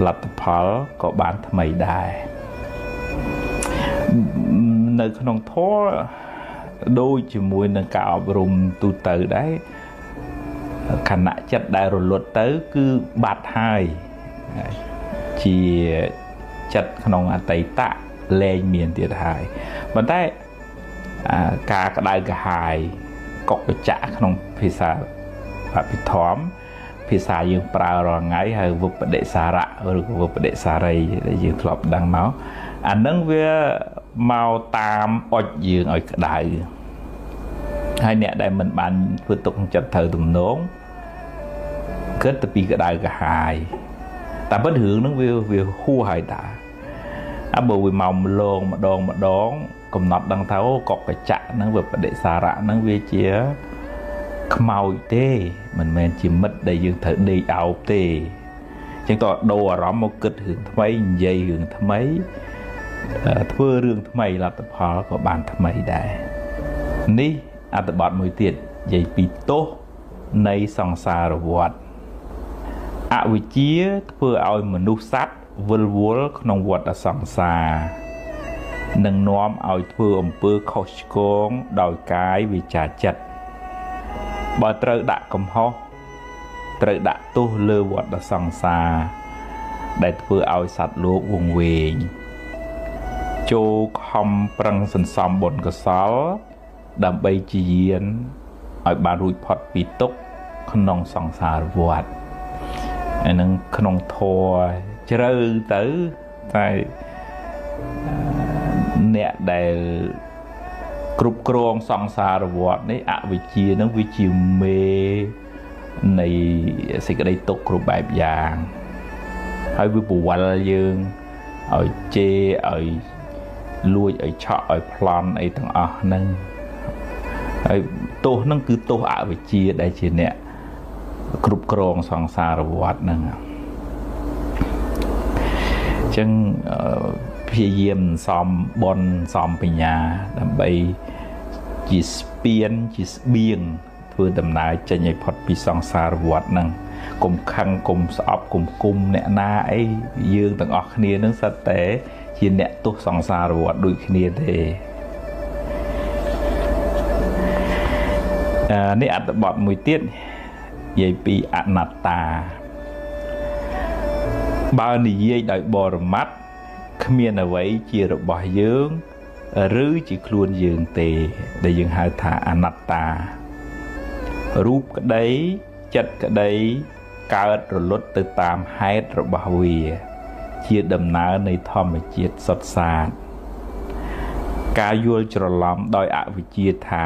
លទ្ធផលក៏បានថ្មីដែរនៅក្នុងធម៌ដូចជាមួយនឹងការអប់រំទូទៅដែរខណៈចិត្តដែលរលត់ទៅគឺបាត់ហើយជាចិត្តក្នុងអតីតលែងមានទៀតហើយប៉ុន្តែការក្តៅក្រហាយកុកកញ្ចក់ក្នុងភាសាអភិធម្មភាសាយើងប្រើរាល់ថ្ងៃហើយវិបដិសារៈឬក៏វិបដិសារីដែលយើងធ្លាប់ដឹងមកអានឹងវាមកតាមអុចយើងឲ្យក្តៅហើយអ្នកដែលមិនបានធ្វើទុកក្នុងចិត្តត្រូវទំនងគិតទៅពីក្តៅក្រហាយតែពិតរឿងហ្នឹងវាហួសហើយតាបើវាមកម្លងម្ដងកំណត់ដឹងថាអូកុកកញ្ចក់ហ្នឹងវាបដិសារៈហ្នឹងវាជាខ្មោចទេមិនមែនជាមិត្តដែលយើងត្រូវដេកអោបទេអញ្ចឹងតើដូរអារម្មណ៍មកគិតរឿងថ្មីនិយាយរឿងថ្មីធ្វើរឿងថ្មីលទ្ធផលក៏បានថ្មីដែរនេះអត្ថបទមួយទៀតនិយាយពីទោសនៃសង្សារវដ្តអវិជ្ជាធ្វើឲ្យមនុស្សសត្វវិលវល់ក្នុងវដ្តសង្សារនឹងនាំឲ្យធ្វើអំពើខុសឆ្គងដោយកាយវាចាចិត្តបើត្រូវដាក់កំហុសត្រូវដាក់ទោសលើវដ្តសង្សារដែលធ្វើឲ្យសត្វលោកវង្វេងចូលខំប្រឹងសន្សំបុណ្យកុសលដើម្បីជាយានឲ្យបានរួចផុតពីទុក្ខក្នុងសង្សារវដ្តអានឹងក្នុងធម៌ជ្រៅទៅតែអ្នកដែលគ្រប់គ្រងសង្សារវដ្តនេះអវិជ្ជានឹងវាជាមេនៃសេចក្តីទុក្ខគ្រប់បែបយ៉ាងហើយវាពវល់យើងឲ្យជេរឲ្យលួចឲ្យឆក់ឲ្យប្លន់អីទាំងអស់ហ្នឹងហើយទោសហ្នឹងគឺទោសអវិជ្ជាដែលជាអ្នកគ្រប់គ្រងសង្សារវដ្តហ្នឹងអញ្ចឹងព្យាយាមសំបុណ្យសំបញ្ញាដើម្បីជាស្ពានជាស្បៀងធ្វើដំណើរចេញឲ្យផុតពីសង្សារវដ្តហ្នឹងកុំខឹងកុំស្អប់កុំគុំអ្នកណាអីយើងទាំងអស់គ្នានឹងសិតតែជាអ្នកទោសសង្សារវដ្តដូចគ្នាទេនេះអត្ថបទមួយទៀតនិយាយពីអនត្តាបើនិយាយដោយបរមត្ថគ្មានអ្វីជារបស់យើងឬជាខ្លួនយើងទេដែលយើងហៅថាអនត្តារូបក្តីចិត្តក្តីកើតរលត់ទៅតាមហេតុរបស់វាជាដំណើរនៃធម្មជាតិសុទ្ធសាធការយល់ច្រឡំដោយអវិជ្ជាថា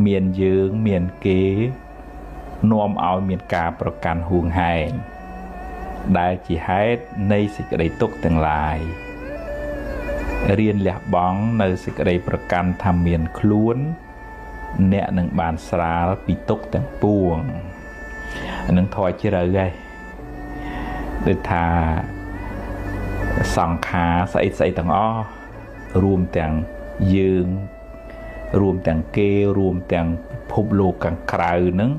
មានយើងមានគេនាំឲ្យមានការប្រកាន់ហួងហែងដែលជាហេតុនៃសេចក្តីទុក្ខទាំងឡាយរៀនលះបង់នៅសេចក្តីប្រកាន់ថាមានខ្លួនអ្នកនឹងបានស្រាលពីទុក្ខទាំងពួងអានឹងធម៌ជ្រៅហើយដូចថាសង្ខារស្អីស្អីទាំងអស់រួមទាំងយើងរួមទាំងគេរួមទាំងភពលោកខាងក្រៅហ្នឹង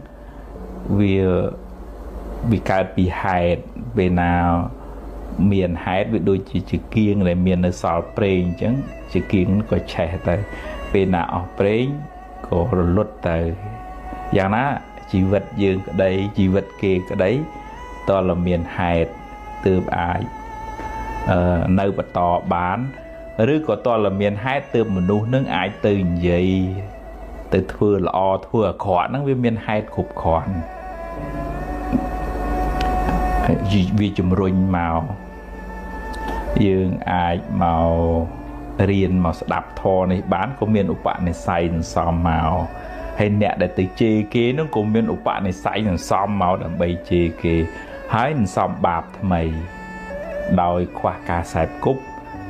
វាកើតពីហេតុពេលណា miền hái với đôi chỉ kiêng này miền ở sào prey chứ chỉ kiêng có trẻ tới bên nào prey có lót tới dạng đó chỉ vật dương ở đây chỉ vật kia ở đấy to là miền hái từ ai nơi bắt tò bán rồi có to là miền hái từ một nụ nước ai từ vậy từ thưa lọ thưa khó nó với miền hái khục khó vì chùm rung màu dương ai màu riêng màu đạp thò này bán có miền ục bạn này xay xòm màu hay nè để từ chê kế nó có miền ục bạn này xay xòm màu đầm bay chê kế hái xòm bạp mày đòi qua ca sạp cúc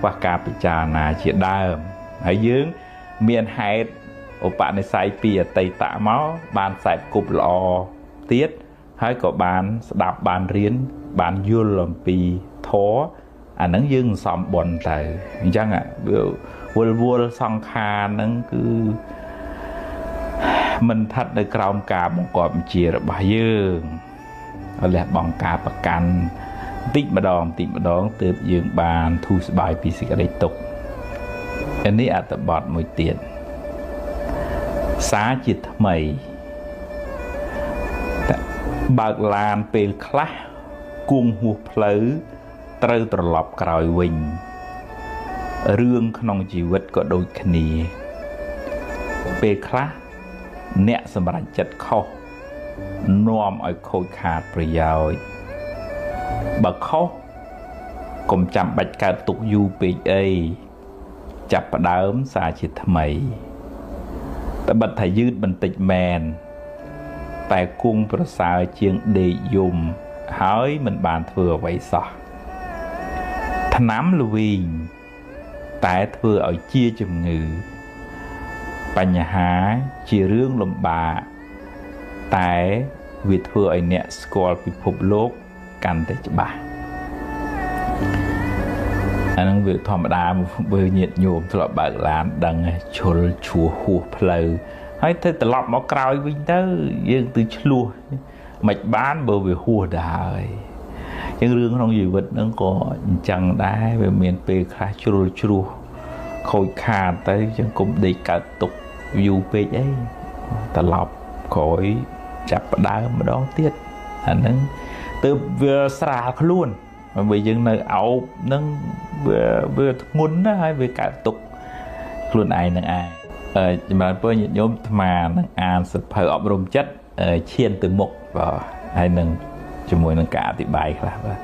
qua ca bị trà nà chị đàm hãy dương miền hai ục bạn này xay pìa tây tạ máu bàn sạp cúc lò tiết hãy có bàn đạp bàn riêng bàn vô làm pi thó nắng dương xòm bồn tại chăng ạ vua vua song kha nắng cứ mình thật được còng cả một cọp chìa bà dương là bằng cả bạc can tích mà đòn từ dương bàn thu bài pi xịt đây tục anh ấy tập bọt mùi tiền xá chít mày bạc lan pel khá cuồng hụt lỡ trâu trò lọp còi quỳnh rương không chỉ vật có đôi khỉ pe khá nẹt sầm rạch chặt khô nôm ở khôi khát rồi giàu bậc khô cùng chạm bạch cả tục du pe ấy chập đám xa chỉ thầm ấy ta bật thầy dư bình tịch mèn tại cung pro sao chiêng để dùng hỏi mình bàn thừa vậy sao nắm lưu tại thừa ở chia chùm ngữ bà nhà há chia rương lùm bà tại việc thừa ở nẹ school bị phục lốt canh tới cho bà anh đang việc thòm đá bơi nhiệt nhộm thật là bạc lán đằng chôl chùa hùa pleu hãy thấy thật lọt máu cào với tới dương từ lùa mạch bán bờ về hùa đời những rương không gì vật nó có chẳng đá về miền Tây khá chua khôi khá tới chẳng cũng đi cả tục dù về ấy ta lọc khỏi chạp đá mà đó tiết anh ấy từ vừa xa luôn mà bây giờ nơi áo nó vừa ngôn đó hay về cả tục luôn ai nâng ai mà bây giờ nhóm mà nâng an sẽ phải ọc rôm chất chiên từ mục và hay nâng cho mùi nâng cả thì bài khá là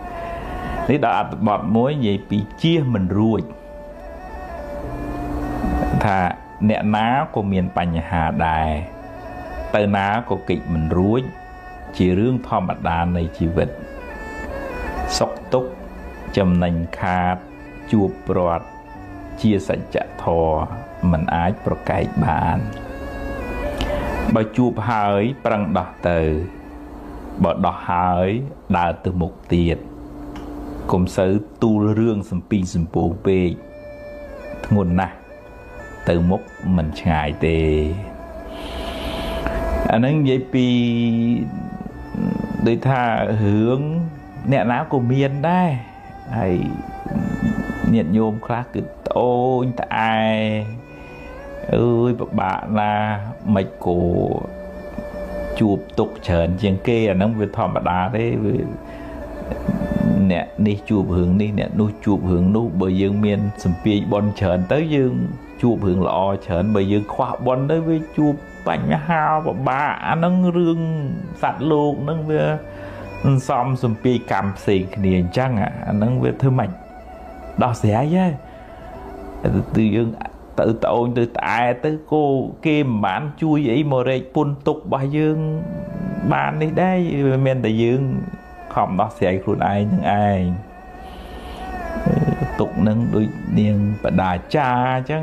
thế đó bọt mối gì bị chia mình ruột thà nẹ ná của miền Pành Hà Đài tờ ná của kịch mình ruột chỉ rương thò mặt đà này chỉ vật sốc túc chầm nành khát chua bọt chia sạch chạ thò mình ái pro cái bàn bà chụp hơi bằng đọc từ bỏ đọc hơi đào từ một tiệt cùng sở tu rương xâm pin xâm bố bê nguồn nè từ mốc mình ngại tê anh ấy vậy vì đối tha hướng nẹ ná của miền đây hay nhận nhôm khác cứ ôi ta ai ơi bạn là mạch của chụp tục trởn trên kê nó về thòm bà đá đấy nè đi chụp hướng đi nè nuôi chụp hướng nu bởi dương miền sầm pi bon trởn tới dương chụp hướng lọ trởn bởi dương khoa bon đấy với chụp bánh hao và bà nó rương sạch luôn nó về xong sầm pi cầm xì nền chăng nó về thơ mạch đó xé chứ từ dương tự tội từ tại tới cô kim bán chui ấy mà rây pun tục bà dương bán đi đây men tại dương không đó sẽ luôn ai nhưng ai tục nâng đôi niềng bà đà cha chứ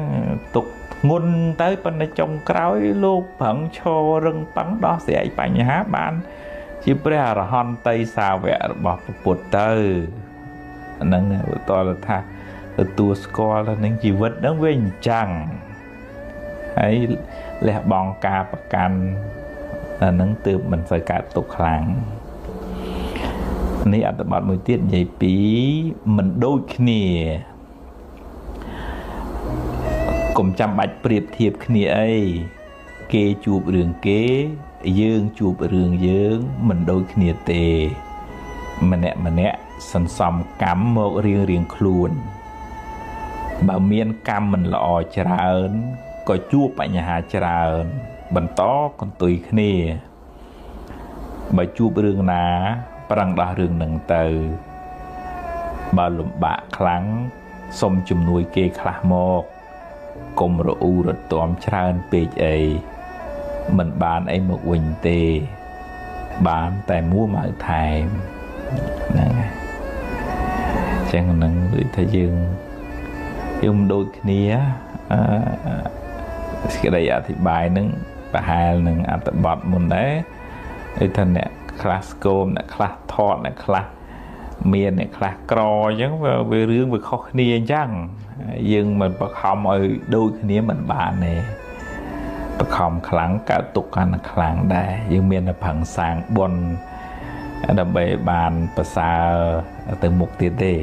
tục ngôn tới bên này trong cõi lúc phận cho rừng bắn đó sẽ bánh há bán chỉ bây giờ là hòn tây xào vẽ bỏ bột tơ nâng to là tha tua score là những chỉ vật nó về chẳng ấy lẽ bong ca bạc can là nâng từ mình phải cả tục làng នេះអត្ថបទមួយទៀតនិយាយពីមិនដូចគ្នាកុំចាំបាច់ប្រៀបធៀបគ្នាអីគេជួបរឿងគេយើងជួបរឿងយើងមិនដូចគ្នាទេម្នាក់សន្សំកម្មមករៀងខ្លួនបើមានកម្មមិនល្អច្រើនក៏ជួបបញ្ហាច្រើនបន្តកន្ទុយគ្នាបើជួបរឿងណាប្រឹងដោះរឿងនឹងទៅបើលំបាកខ្លាំងសុំជំនួយគេខ្លះមកកុំរអ៊ូរទាំច្រើនពេកអីមិនបានអីមកវិញទេបានតែមួម៉ៅថែមហ្នឹងហើយចឹងហ្នឹងដូចថាយើងមិនដូចគ្នាសេចក្តីអធិប្បាយហ្នឹងប្រហែលនឹងអត្ថបទមុនដែរដូចថាអ្នកខ្លះស្គមអ្នកខ្លះថតអ្នកខ្លះមានអ្នកខ្លះក្រអញ្ចឹងវារឿងវាខុសគ្នាអញ្ចឹងយើងមិនបខំឲ្យដូចគ្នាមិនបានទេបខំខ្លាំងកើតទុកកាន់ខ្លាំងដែរយើងមានតែប្រឹងសាងបុណ្យដើម្បីបានប្រសើរទៅមុខទៀតទេ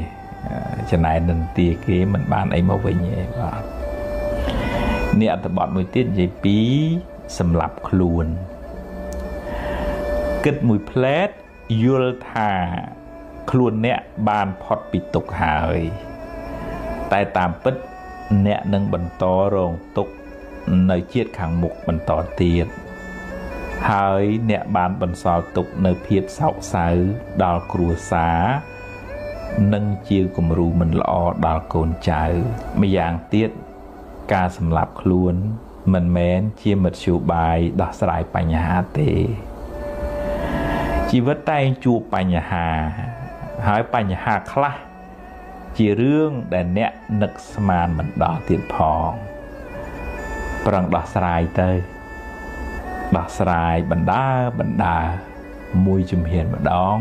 ចំណែកនន្ទាគេមិនបានអីមកវិញទេបាទនេះអត្ថបទមួយទៀតនិយាយពីសម្លាប់ខ្លួនគិតមួយផ្លែតយល់ថាខ្លួនអ្នកបានផុតពីទុក្ខហើយតែតាមពិតអ្នកនឹងបន្តរងទុក្ខនៅជាតិខាងមុខបន្តទៀតហើយអ្នកបានបន្សល់ទុកនៅភាពសោកសៅដល់គ្រួសារនិងជាគំរូមិនល្អដល់កូនចៅម្យ៉ាងទៀតការសម្លាប់ខ្លួនមិនមែនជាមធ្យោបាយដោះស្រាយបញ្ហាទេជីវិតតែងជួបបញ្ហាហើយបញ្ហាខ្លះជារឿងដែលអ្នកនឹកស្មានមិនដល់ទៀតផងប្រឹងដោះស្រាយទៅដោះស្រាយបណ្ដាមួយជំហានម្ដង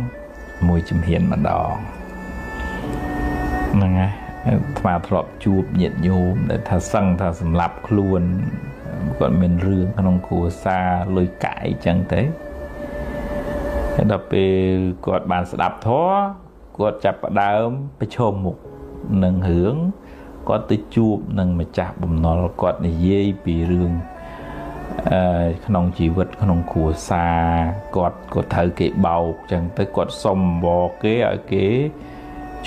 ហ្នឹងហើយថ្មធ្លាប់ជួបញាតិញោមដែលថាសឹងថាសម្លាប់ខ្លួនគាត់មានរឿងក្នុងគ្រួសារលុយកាក់អីចឹងទៅដល់ពេលគាត់បានស្ដាប់ធម៌គាត់ចាប់ផ្ដើមប្រឈមមុខនឹងរឿងគាត់ទៅជួបនឹងម្ចាស់បំណុលគាត់និយាយពីរឿងក្នុងជីវិតក្នុងគ្រួសារគាត់ក៏ត្រូវគេបោកចឹងទៅគាត់សុំវល់គេឲ្យគេ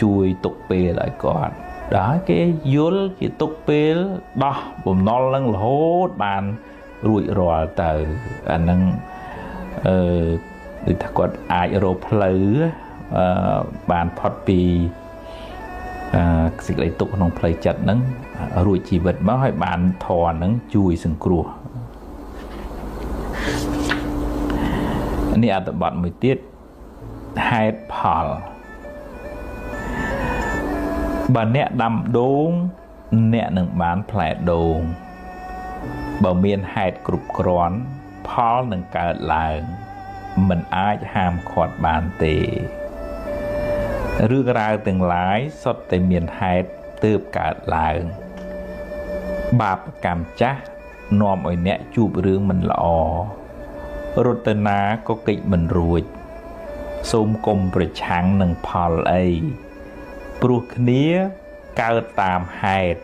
ជួយទុកពេលឲ្យគាត់ដល់គេយល់ជាទុកពេលដោះបំណុលនឹងរហូតបានរួចរាល់ទៅអាហ្នឹងដូចថាគាត់អាចរកផ្លូវបានផុតពីសេចក្តីទុក្ខក្នុងផ្លូវចិត្តហ្នឹងរួចជីវិតមកឲ្យបានធម៌ហ្នឹងជួយសង្គ្រោះនេះអត្ថបទមួយទៀតហេតុផលបើអ្នកដាំដូងអ្នកនឹងបានផ្លែដូងបើមានហេតុគ្រប់គ្រាន់ផលនឹងកើតឡើងមិនអាចហាមឃាត់បានទេរឿងរ៉ាវទាំងឡាយសុទ្ធតែមានហេតុទើបកើតឡើងបាបកម្មចាស់នាំឲ្យអ្នកជួបរឿងមិនល្អរត់ទៅណាក៏គេចមិនរួចសូមគុំប្រឆាំងនឹងផលអីព្រោះគ្នាកើតតាមហេតុ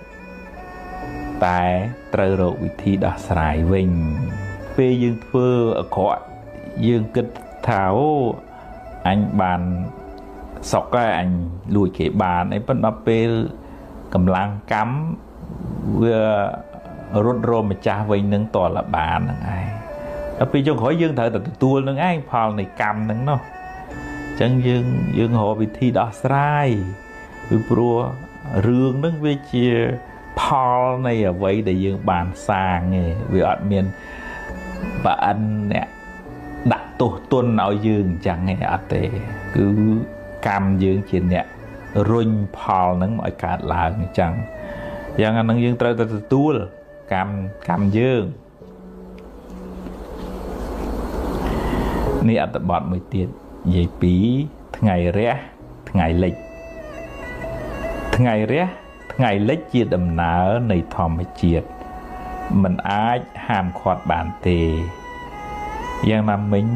តែត្រូវរកវិធីដោះស្រាយវិញពេលយើងធ្វើអាក្រក់យើងគិតថាអូអញបានសុកហើយអញលួចគេបានអីប៉ុន្តែពេលកម្លាំងកម្មវារត់រម្ចាស់វិញនឹងតលបានហ្នឹងឯងដល់ពេលចុងក្រោយយើងត្រូវតែទទួលនឹងឯងផលនៃកម្មហ្នឹងនោះអញ្ចឹងយើងរកវិធីដោះស្រាយពីព្រោះរឿងហ្នឹងវាជាផលនៃអ្វីដែលយើងបានសាងឯងវាអត់មានប្រអិនអ្នកដាក់ទោសទណ្ឌឲ្យយើងអញ្ចឹងឯងអត់ទេគឺកម្មយើងជាអ្នករុញផលហ្នឹងឲ្យកើតឡើងអញ្ចឹងយ៉ាងអាហ្នឹងយើងត្រូវតែទទួលកម្មយើងនេះអត្ថបទមួយទៀតនិយាយពីថ្ងៃរះថ្ងៃលិចថ្ងៃរះថ្ងៃលិចជាដំណើរនៃធម្មជាតិមិនអាចហាមឃាត់បានទេយ៉ាងណាមិញ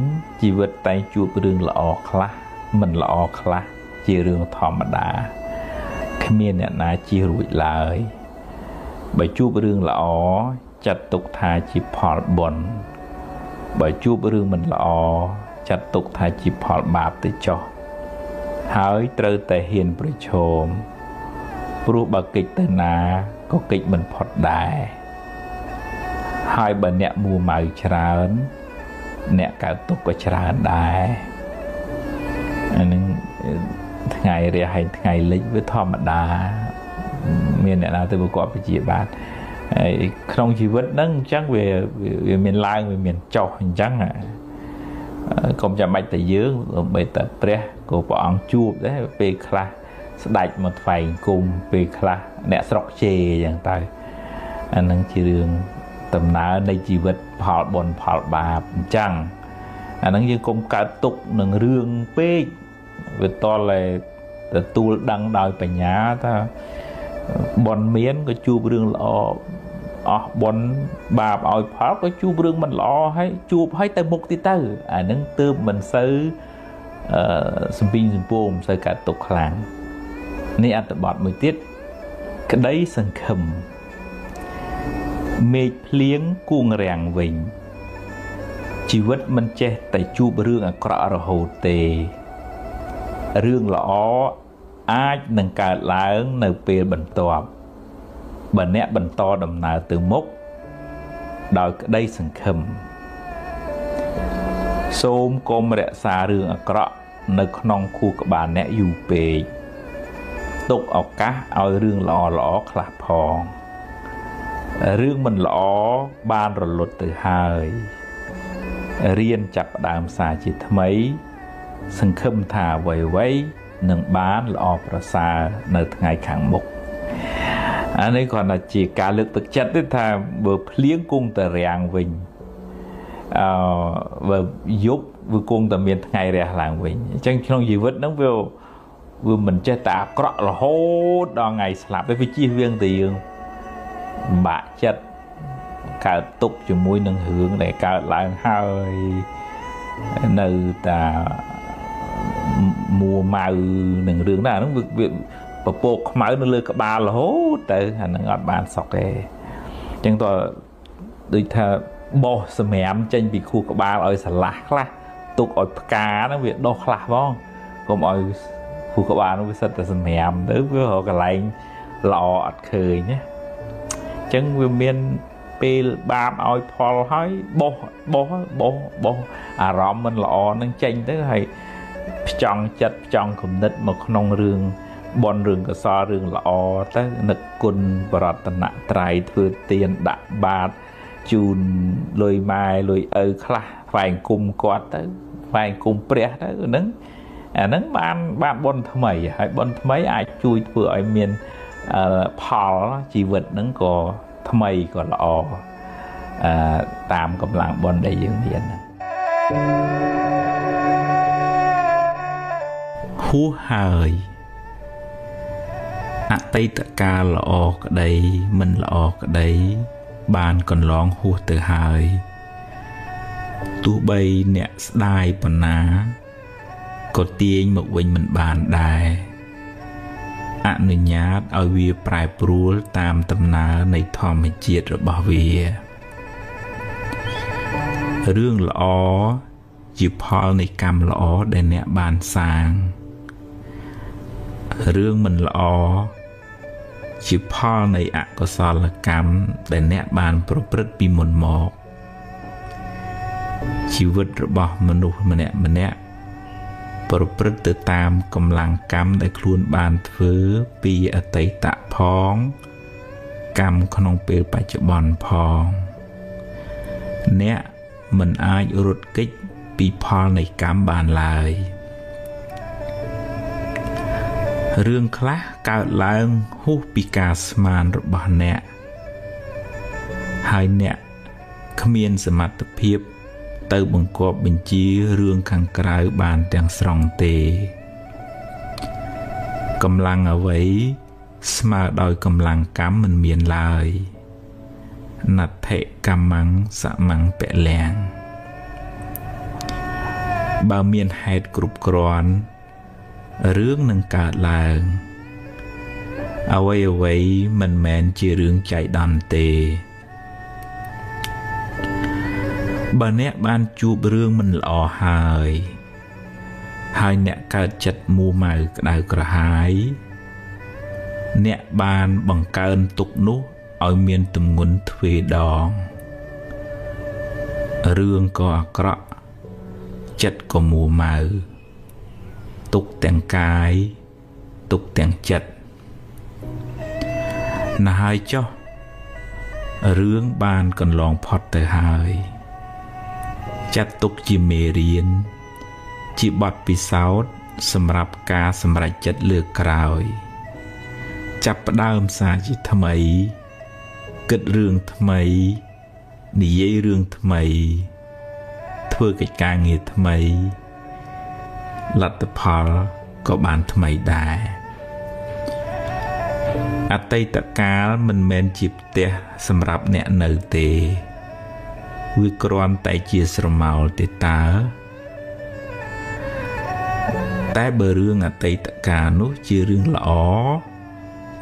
ជីវិតតែជួបរឿងល្អខ្លះ mình lọ khla chỉ rương thòm đá cái miền này na chỉ rụi lại bởi chụp rương lọ chặt tục thà chỉ phò bồn bởi chụp rương mình lọ chặt tục thà chỉ phò bạp tới cho hỡi trơ tại hiền bơi chôm pru bà kịch tới na có kịch mình phọt đài hai bà nẹ mùa màu tràn nẹ cả tục có tràn đài anh ngày rồi hay ngày lịch với thòm đá miền này nào tôi vừa có cái gì bạn không chỉ vấn nâng chắc về miền Lai về miền Châu chắc à công cho bạch tại dưới bây tập pre của bọn chụp đấy về kla đạch một vài cùng về kla nè sọc chê dạng tay anh đang chỉ đường tầm ná đây chỉ vật phò bồn phò bà chẳng anh đang như công cả tục nâng rương pê về to là tu đăng đòi phải nhá ta bồn miến có chụp rương lọ bồn bà ỏi pháo có chụp rương mình lọ hay chụp hay tay mục tí tư nâng tư mình sư xung pin xung pôm sư cả tục làng nên ăn tập bọt mới tiết cái đấy sân khầm mê liếng cuồng ràng vinh chỉ vất mình che tại chụp rương cọ rồi hồ tề rương lọ ai nâng cả láng nở bề bẩn tọp bẩn nét bẩn to đầm nào từ mốc đòi đây sừng khầm xôm com rẽ xa rương cọ nở nong khu của bà nét dù bề tục ọc cá ao rương lọ lọ khả phong rương mình lọ ban rồi lột từ hai riêng chặt đàm xa chỉ mấy sừng khâm thả vầy vấy nâng bán lọ pra xa nơi ngày khẳng mục anh ấy còn là chỉ cả lực thực chất đấy thà vừa liếng cung tờ ràng vinh vừa giúp vừa cung tờ miền ngày ràng làng vinh chẳng không gì vứt nó vừa mình chơi tạ cọ là hốt đo ngày sạp với chi viên tiền bạ chất cả tục cho mũi nâng hướng để cả làng hơi nơi ta mùa màu nâng rương đó nó việc và bộ máu nó lừa cả ba là hố tới hành ngọt bàn sọc kề chẳng tôi đi theo bò sầm mềm trên bị khu cả ba ở sả lạc lá tục ở cá nó việc đo lạc không còn ở khu cả ba nó bị sật sầm mềm tới với họ cả lạnh lọ khơi nhé chẳng vì miền pe ba oi phò hỏi bò rõm mình lọ nó chênh tới hay chọn chặt chọn cùng nít một nông rương bòn rừng có so rừng lọ tới nực cùn bọt nạ trái thừa tiền đạ bát chun lôi mai lôi khla vài cung quạt tới vài cung pre tới nứng nứng ban bon thmei hay bon thmei ai chui vừa ai miền phò chỉ vật nứng có thmei có lọ tạm cầm lặng bon đầy dương hiền hú hơi tây tạ ca lọ cái đấy mình lọ cái đấy bàn còn lóng hú từ hơi tu bay nè đai bần ná có tiếng một mình bàn đài nửa nhát ở vía prai pruol tam tâm ná này thòm hay chiết rồi bảo vía rương lọ chỉ phò này cầm lọ để nè bàn sang rương mình lọ chỉ phò này có sao là cầm để nè bàn pro bị mồn mọc chỉ vật bỏ mình nè pro từ tam cầm lăng cầm để luôn bàn thứ bị ở tây tạ phong cầm không bị phải chịu bòn phong nè mình ai rụt kích bị phò này cầm bàn lại rương khá cao lãng hú bị cả sman bỏ nè hai nè khmienสมรรถភាពទៅបង្កប់បញ្ជារឿងខាងក្រៅបានទាំងស្រុងទេកម្លាំងអ្វីស្មើដោយកម្លាំងកម្មមិនមានឡើយណដ្ឋិកម្មੰសមੰពលំបើមានហេតុគ្រប់គ្រាន់ រឿងនឹងកើតឡើងអ្វីមិនមែនជារឿងចៃដន្យទេបើអ្នកបានជួបរឿងមិនល្អហើយអ្នកកើតចិត្តមួម៉ៅក្តៅក្រហាយអ្នកបានបង្កើនទុកនោះឲ្យមានទម្ងន់ទ្វេដងរឿងក៏អាក្រក់ចិត្តក៏មួម៉ៅទុកទាំងកាយទុកទាំងចិត្តណាស់ហើយចុះរឿងបានកន្លងផុតទៅហើយចាត់ទុកជាមេរៀនជាបទពិសោធន៍សម្រាប់ការសម្រេចចិត្តលើកក្រោយចាប់ផ្ដើមសារជាថ្មីគិតរឿងថ្មីនិយាយរឿងថ្មីធ្វើកិច្ចការងារថ្មីលទ្ធផលក៏បានថ្មីដែរអតីតកាលមិនមែនជាផ្ទះសម្រាប់អ្នកនៅទេវាគ្រាន់តែជាស្រមោលទេតើតែបើរឿងអតីតកាលនោះជារឿងល្អ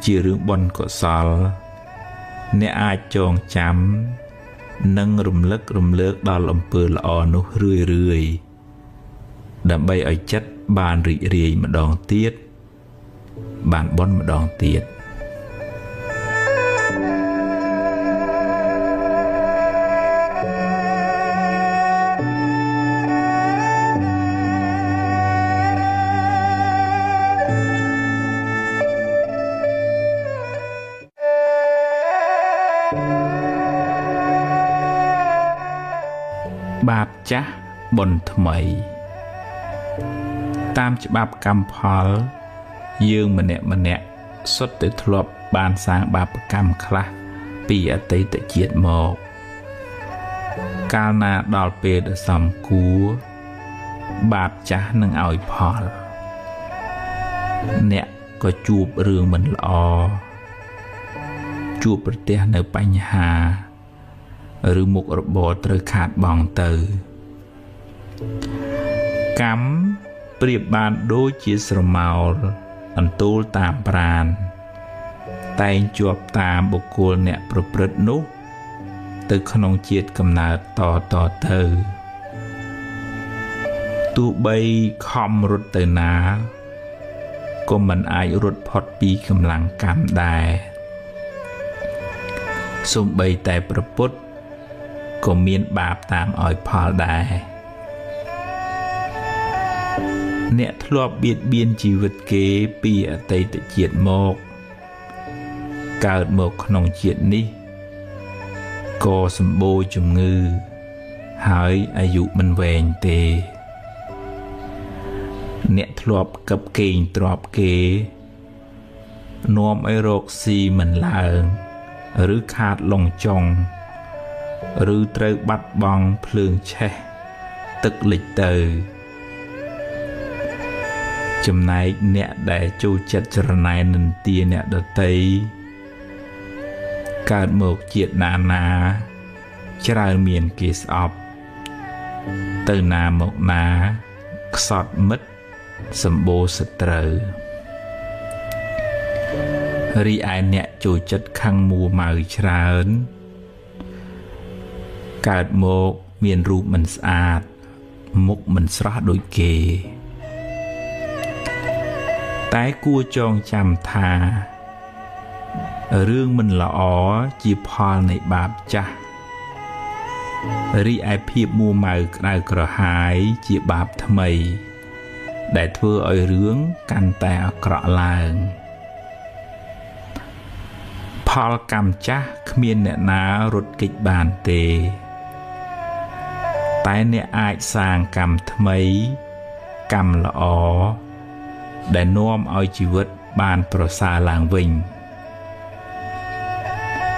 ជារឿងបុណ្យកុសលអ្នកអាចចងចាំនិងរំលឹករំលើកដល់អំពើល្អនោះរឿយដើម្បីឲ្យចិត្តបានរីករាយម្ដងទៀតបានបុណ្យម្ដងទៀតបាបចាស់បុណ្យថ្មីតាមច្បាប់កម្មផលយើងម្នាក់សុទ្ធតែធ្លាប់បានសាងបាបកម្មខ្លះពីអតីតជាតិមកកាលណាដល់ពេលដែលសមគួរបាបចាស់នឹងឲ្យផលអ្នកក៏ជួបរឿងមិនល្អជួបប្រទះនៅបញ្ហាឬមុខរបរត្រូវខាតបង់ទៅកម្មប្រៀបបានដូចជាស្រមោលអន្ទូលតាមប្រាណតែងជាប់តាមបុគ្គលអ្នកប្រព្រឹត្តនោះទៅក្នុងជាតិកំណើតតទៅទោះបីខំរត់ទៅណាក៏មិនអាចរត់ផុតពីកម្លាំងកម្មដែរសូម្បីតែព្រះពុទ្ធក៏មានបាបតាមឲ្យផលដែរអ្នកធ្លាប់បៀតបៀនជីវិតគេពីអតីតជាតិមកកើតមកក្នុងជាតិនេះក៏សម្បូរជំងឺហើយអាយុមិនវែងទេអ្នកធ្លាប់កឹបកេងទ្រព្យគេនាំឲ្យរកស៊ីមិនឡើងឬខាតលងចុងឬត្រូវបាត់បង់ភ្លើងឆេះទឹកលិចទៅចំណែកអ្នកដែលចូលចិត្តច្រណែននិន្ទាអ្នកដទៃកើតមកជាតិណាច្រើនមានគេស្អប់ទៅណាមកណាខ្សត់មិត្តសម្បូរសត្រូវរីឯអ្នកចូលចិត្តខឹងមួម៉ៅច្រើនកើតមកមានរូបមិនស្អាតមុខមិនស្រស់ដូចគេតែគួរចងចាំថារឿងមិនល្អជាផលនៃបាបចាស់រីឯភាពមួម៉ៅក្តៅក្រហាយជាបាបថ្មីដែលធ្វើឲ្យរឿងកាន់តែអាក្រក់ឡើងផលកម្មចាស់គ្មានអ្នកណារត់គេចបានទេតែអ្នកអាចសាងកម្មថ្មីកម្មល្អដែលនាំឲ្យជីវិតបានប្រសើរឡើងវិញ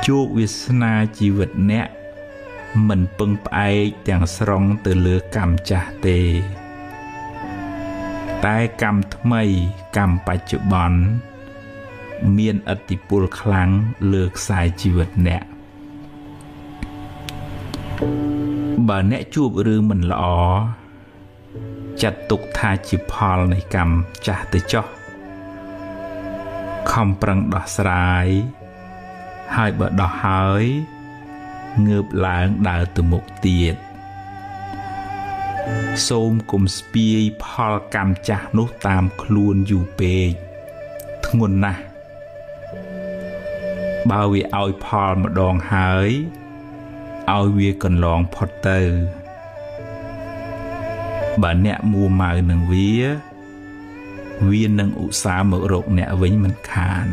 ជោគវាសនាជីវិតអ្នកមិនពឹងផ្អែកទាំងស្រុងទៅលើកម្មចាស់ទេតែកម្មថ្មីកម្មបច្ចុប្បន្នមានឥទ្ធិពលខ្លាំងលើខ្សែជីវិតអ្នកបើអ្នកជួបរឿងមិនល្អ จัดตุกทาจิพอลในกรรมจ่าติจอคำปรังดอกสลายหายเบิดดอกหายเงือบล้างดาวตมุกเตียดโสมกุมสปีพอลกรรมจ่านุตามคลูนอยู่เปยทงนนะบ่าวเอาพอลมาดองหายเอาเวียกันลองพอเตอร์บ่เนะมัวมาหนึ่งเวียหนึ่งอุตสาหมรกเนะวิ่งมันขาน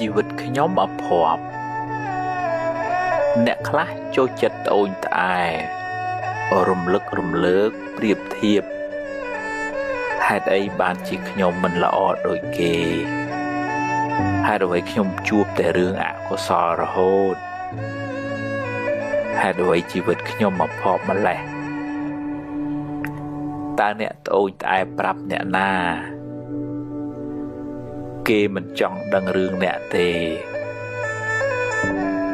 ជីវិតខ្ញុំអភ័ព្វអ្នកខ្លះចូលចិត្តត្អូញត្អែរំលឹករំលើកប្រៀបធៀបហេតុអីបានជាខ្ញុំមិនល្អដូចគេហេតុអ្វីខ្ញុំជួបតែរឿងអកុសលរហូតហេតុអ្វីជីវិតខ្ញុំអភ័ព្វម្ល៉េះតើអ្នកត្អូញត្អែប្រាប់អ្នកណាគេមិនចង់ដឹងរឿងអ្នកទេ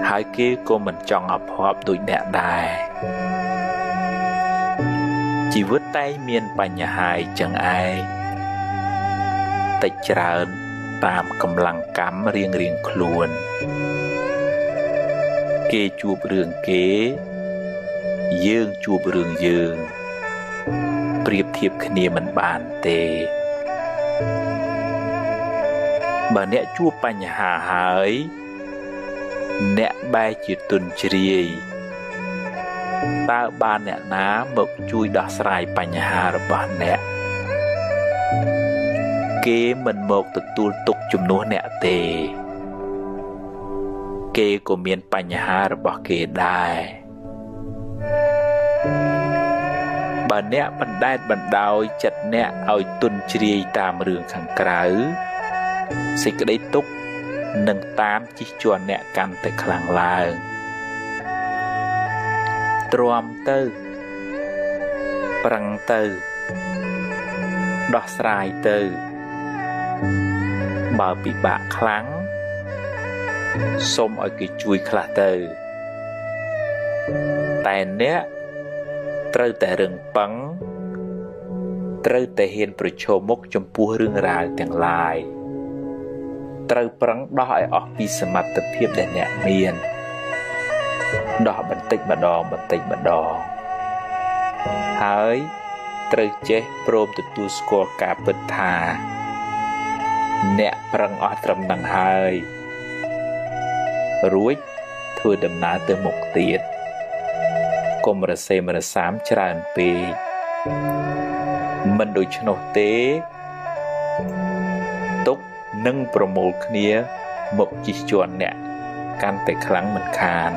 ហើយគេក៏មិនចង់អភ័ព្វដូចអ្នកដែរជីវិតតែមានបញ្ហាចឹងឯងតិចច្រើនតាមកម្លាំងកម្មរៀងខ្លួនគេជួបរឿងគេយើងជួបរឿងយើងប្រៀបធៀបគ្នាមិនបានទេបើអ្នកជួបបញ្ហាហើយអ្នកបែរជាទុនជ្រាយតើបានអ្នកណាមកជួយដោះស្រាយបញ្ហារបស់អ្នកគេមិនមកទទួលទុកជំនួសអ្នកទេគេក៏មានបញ្ហារបស់គេដែរបើអ្នកបណ្ដែតបណ្ដោយចិត្តអ្នកឲ្យទុនជ្រាយតាមរឿងខាងក្រៅសេចក្តីទុក្ខនឹងតាមជិះជាន់អ្នកកាន់តែខ្លាំងឡើងទ្រាំទៅប្រឹងទៅដោះស្រាយទៅបើពិបាកខ្លាំងសូមឲ្យគេជួយខ្លះទៅតែអ្នកត្រូវតែរឹងប៉ឹងត្រូវតែហ៊ានប្រឈមមុខចំពោះរឿងរ៉ាវទាំងឡាយត្រូវប្រឹងដោះឲ្យអស់ពីសមត្ថភាពដែលអ្នកមានដោះបន្តិចម្ដងហើយត្រូវចេះព្រមទទួលស្គាល់ការពិតថាអ្នកប្រឹងអស់ត្រឹមនឹងហើយរួចធ្វើដំណើរទៅមុខទៀតកុំរសេមរសាមច្រើនពេកមិនដូច្នោះទេទុកនឹងប្រមូលគ្នាមកជិះជាន់អ្នកកាន់តែខ្លាំងមិនខាន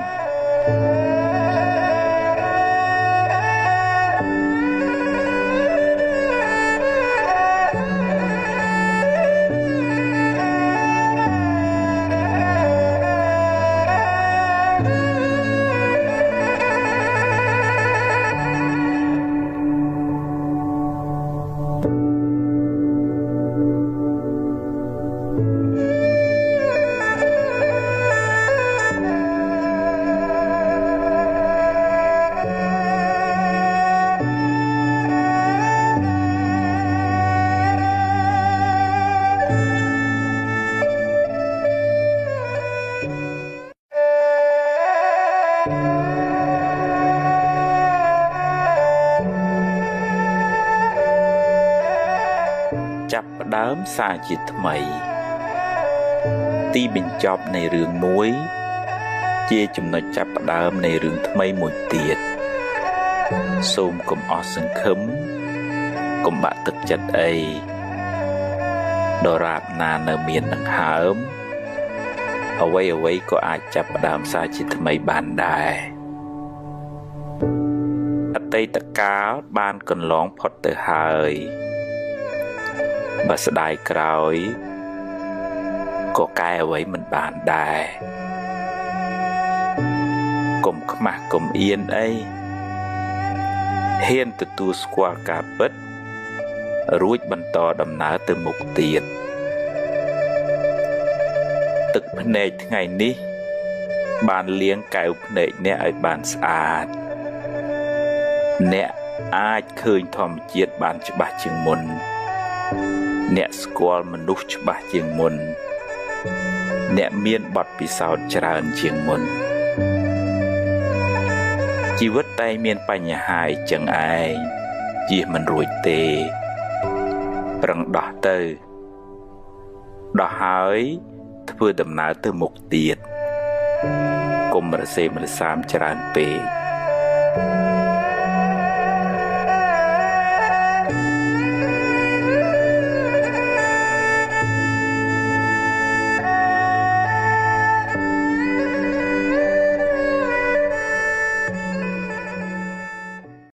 ចាប់ផ្ដើមសារជាថ្មីទីបញ្ចប់នៃរឿងមួយជាចំណុចចាប់ផ្ដើមនៃរឿងថ្មីមួយទៀតសូមកុំអស់សង្ឃឹមកុំបាក់ទឹកចិត្តអីដរាបណានៅមានដង្ហើមអ្វីក៏អាចចាប់ផ្ដើមសារជាថ្មីបានដែរអតីតកាលបានកន្លងផុតទៅហើយ បើស្ដាយក្រោយក៏កែអ្វីមិនបានដែរកុំខ្មាស់កុំអៀនអីហ៊ានទទួលស្គាល់ការពិតរួចបន្តដំណើរទៅមុខទៀតទឹកភ្នែកថ្ងៃនេះបានលាងកែវភ្នែកអ្នកឲ្យបានស្អាតអ្នកអាចឃើញធម្មជាតិបានច្បាស់ជាងមុនអ្នកស្គាល់មនុស្សច្បាស់ជាងមុនអ្នកមានបទពិសោធន៍ច្រើនជាងមុនជីវិតតែមានបញ្ហាអីចឹងឯងជៀសមិនរួចទេប្រឹងដោះទៅដោះហើយធ្វើដំណើរទៅមុខទៀតកុំរសេមរសាមច្រើនពេក